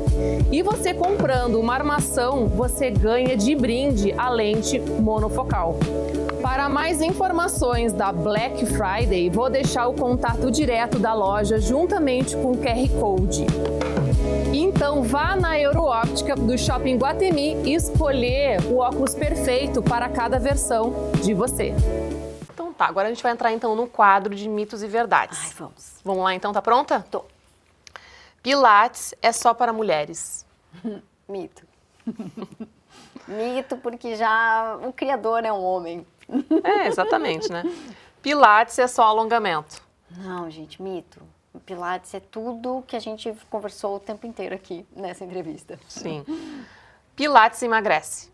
E você comprando uma armação, você ganha de brinde a lente monofocal. Para mais informações da Black Friday, vou deixar o contato direto da loja juntamente com o QR Code. Então vá na Euroóptica do Shopping Iguatemi e escolher o óculos perfeito para cada versão de você. Então tá, agora a gente vai entrar então no quadro de mitos e verdades. Ai, vamos. Vamos lá então, tá pronta? Tô. Pilates é só para mulheres. Mito. Mito, porque já o criador é um homem. É, exatamente, né? Pilates é só alongamento. Não, gente, mito. O Pilates é tudo que a gente conversou o tempo inteiro aqui nessa entrevista. Sim. Pilates emagrece.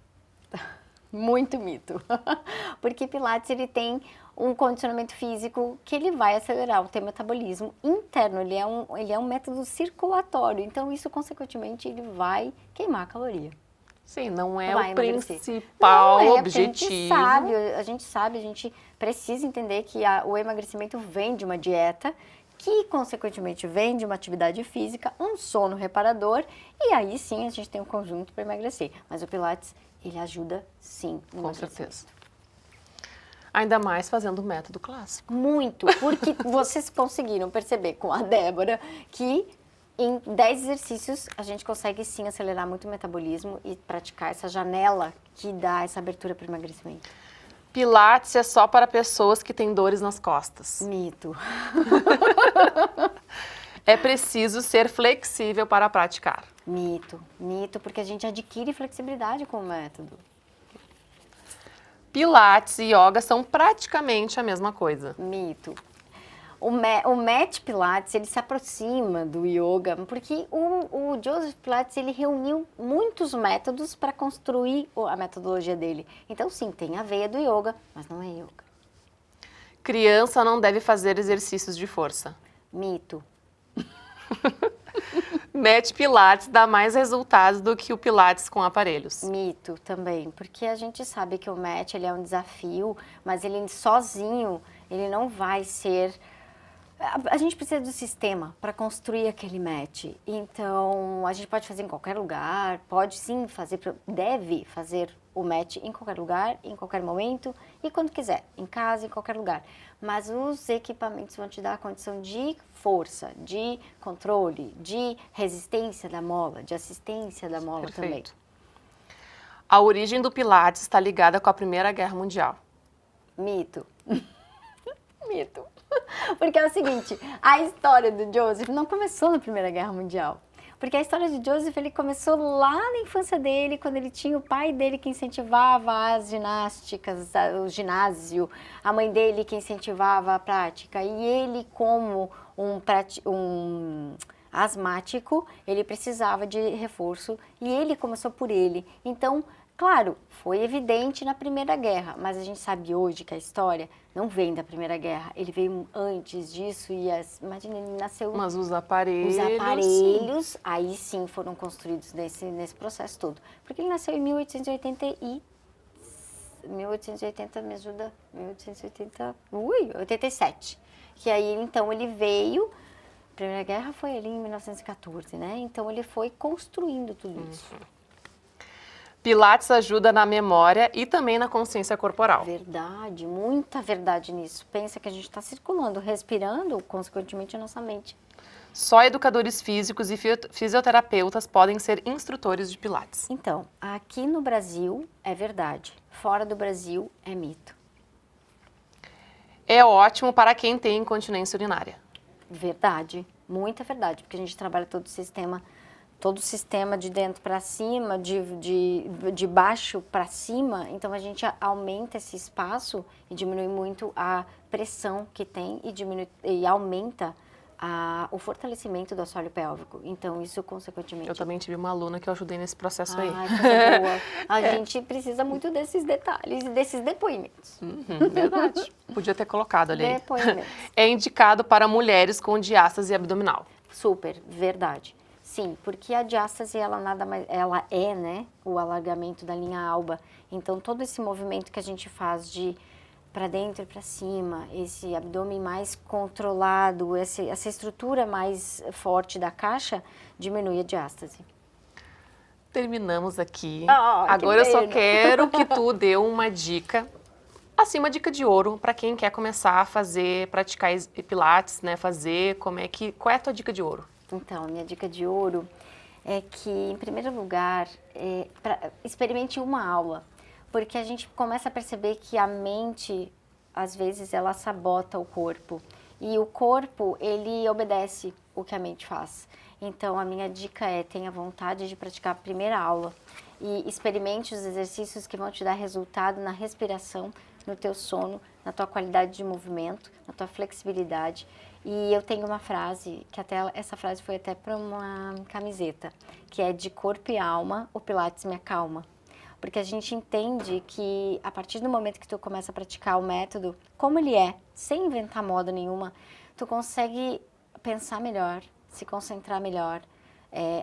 Muito mito. Porque Pilates, ele tem um condicionamento físico que ele vai acelerar o teu metabolismo interno. Ele é um método circulatório. Então, isso, consequentemente, ele vai queimar a caloria. Sim, não é Vai o emagrecer. principal Não é, objetivo. A gente precisa entender que o emagrecimento vem de uma dieta, que consequentemente vem de uma atividade física, um sono reparador, e aí sim a gente tem um conjunto para emagrecer. Mas o Pilates, ele ajuda sim no Com emagrecimento. certeza. Ainda mais fazendo o método clássico. Muito, porque vocês conseguiram perceber com a Débora que em 10 exercícios a gente consegue sim acelerar muito o metabolismo e praticar essa janela que dá essa abertura para o emagrecimento. Pilates é só para pessoas que têm dores nas costas. Mito. É preciso ser flexível para praticar. Mito, mito, porque a gente adquire flexibilidade com o método. Pilates e yoga são praticamente a mesma coisa. Mito. O Mat Pilates, ele se aproxima do yoga, porque o Joseph Pilates, ele reuniu muitos métodos para construir a metodologia dele. Então, sim, tem a veia do yoga, mas não é yoga. Criança não deve fazer exercícios de força. Mito. Mat Pilates dá mais resultados do que o Pilates com aparelhos. Mito também, porque a gente sabe que o Mat, ele é um desafio, mas ele sozinho, ele não vai ser... A gente precisa do sistema para construir aquele match. Então, a gente pode fazer em qualquer lugar, pode sim fazer, deve fazer o match em qualquer lugar, em qualquer momento e quando quiser, em casa, em qualquer lugar. Mas os equipamentos vão te dar a condição de força, de controle, de resistência da mola, de assistência da mola também. Perfeito. A origem do Pilates está ligada com a Primeira Guerra Mundial. Mito. Mito. Porque é o seguinte, a história do Joseph não começou na Primeira Guerra Mundial. Porque a história de Joseph, ele começou lá na infância dele, quando ele tinha o pai dele que incentivava as ginásticas, o ginásio, a mãe dele que incentivava a prática. E ele, como um asmático, ele precisava de reforço e ele começou por ele. Então, claro, foi evidente na Primeira Guerra, mas a gente sabe hoje que a história não vem da Primeira Guerra, ele veio antes disso e imagina, ele nasceu... Mas os aparelhos... Os aparelhos, aí sim foram construídos nesse processo todo. Porque ele nasceu em 1880, me ajuda? 87. Que aí, então, ele veio... A Primeira Guerra foi ali em 1914, né? Então, ele foi construindo tudo isso. Pilates ajuda na memória e também na consciência corporal. Verdade, muita verdade nisso. Pensa que a gente está circulando, respirando, consequentemente, a nossa mente. Só educadores físicos e fisioterapeutas podem ser instrutores de Pilates. Então, aqui no Brasil é verdade, fora do Brasil é mito. É ótimo para quem tem incontinência urinária. Verdade, muita verdade, porque a gente trabalha todo o sistema de dentro para cima, de baixo para cima, então a gente aumenta esse espaço e diminui muito a pressão que tem e aumenta o fortalecimento do assoalho pélvico. Então, isso, consequentemente... Eu também tive uma aluna que eu ajudei nesse processo aí. Coisa boa. A gente precisa muito desses detalhes e desses depoimentos. Verdade. Podia ter colocado ali. Depoimentos. É indicado para mulheres com diástase abdominal. Super, verdade. Sim, porque a diástase, ela é, né, o alargamento da linha alba. Então, todo esse movimento que a gente faz de para dentro e para cima, esse abdômen mais controlado, essa estrutura mais forte da caixa, diminui a diástase. Terminamos aqui. Agora eu só quero que tu dê uma dica, assim, uma dica de ouro para quem quer começar a praticar Pilates, né? Qual é a tua dica de ouro? Então, minha dica de ouro é que, em primeiro lugar, experimente uma aula. Porque a gente começa a perceber que a mente, às vezes, ela sabota o corpo. E o corpo, ele obedece o que a mente faz. Então, a minha dica é, tenha vontade de praticar a primeira aula. E experimente os exercícios que vão te dar resultado na respiração, no teu sono, na tua qualidade de movimento, na tua flexibilidade. E eu tenho uma frase, que essa frase foi até para uma camiseta, que é de corpo e alma, o Pilates me acalma. Porque a gente entende que a partir do momento que tu começa a praticar o método, como ele é, sem inventar moda nenhuma, tu consegue pensar melhor, se concentrar melhor,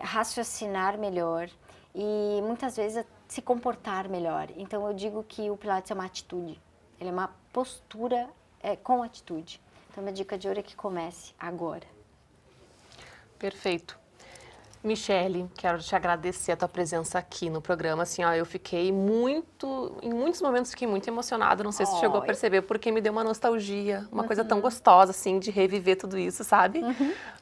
raciocinar melhor e muitas vezes se comportar melhor. Então eu digo que o Pilates é uma atitude, ele é uma postura com atitude. Então minha dica de ouro é que comece agora. Perfeito. Michele, quero te agradecer a tua presença aqui no programa. Assim, ó, eu fiquei em muitos momentos fiquei muito emocionada, não sei se chegou a perceber, porque me deu uma nostalgia, uma coisa tão gostosa, assim, de reviver tudo isso, sabe?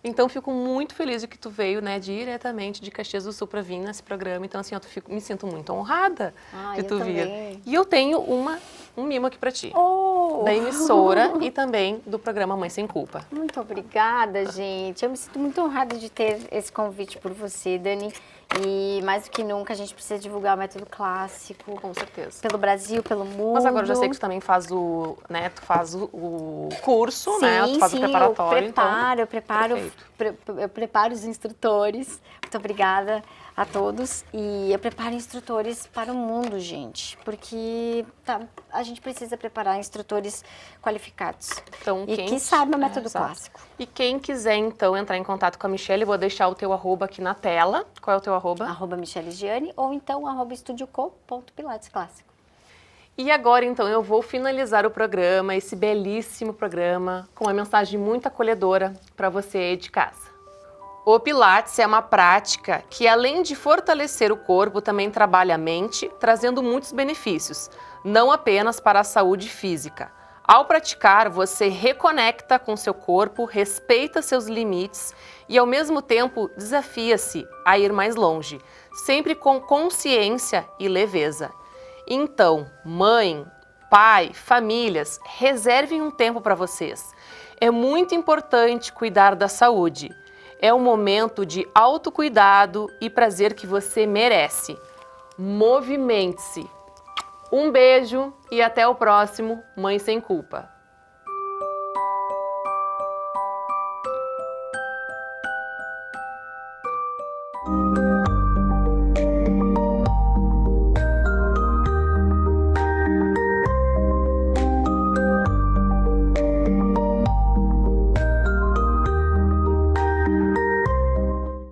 Então, fico muito feliz de que tu veio, né, diretamente de Caxias do Sul para vir nesse programa. Então, assim, me sinto muito honrada de tu vir. E eu tenho um mimo aqui para ti, da emissora e também do programa Mãe Sem Culpa. Muito obrigada, gente. Eu me sinto muito honrada de ter esse convite por você, Dani. E mais do que nunca a gente precisa divulgar o método clássico. Com certeza. Pelo Brasil, pelo mundo. Mas agora eu já sei que tu também faz o curso, sim, né? Tu faz o preparatório. Eu preparo os instrutores. Muito obrigada a todos. E eu preparo instrutores para o mundo, gente. Porque a gente precisa preparar instrutores qualificados. Então, que saibam o método clássico. E quem quiser, então, entrar em contato com a Michele, vou deixar o teu arroba aqui na tela. Qual é o teu arroba? Arroba Michele Gianni ou então arroba estudioco.pilatesclássico. E agora, então, eu vou finalizar o programa, esse belíssimo programa, com uma mensagem muito acolhedora para você aí de casa. O Pilates é uma prática que, além de fortalecer o corpo, também trabalha a mente, trazendo muitos benefícios, não apenas para a saúde física. Ao praticar, você reconecta com seu corpo, respeita seus limites e, ao mesmo tempo, desafia-se a ir mais longe, sempre com consciência e leveza. Então, mãe, pai, famílias, reservem um tempo para vocês. É muito importante cuidar da saúde. É um momento de autocuidado e prazer que você merece. Movimente-se. Um beijo e até o próximo Mãe Sem Culpa.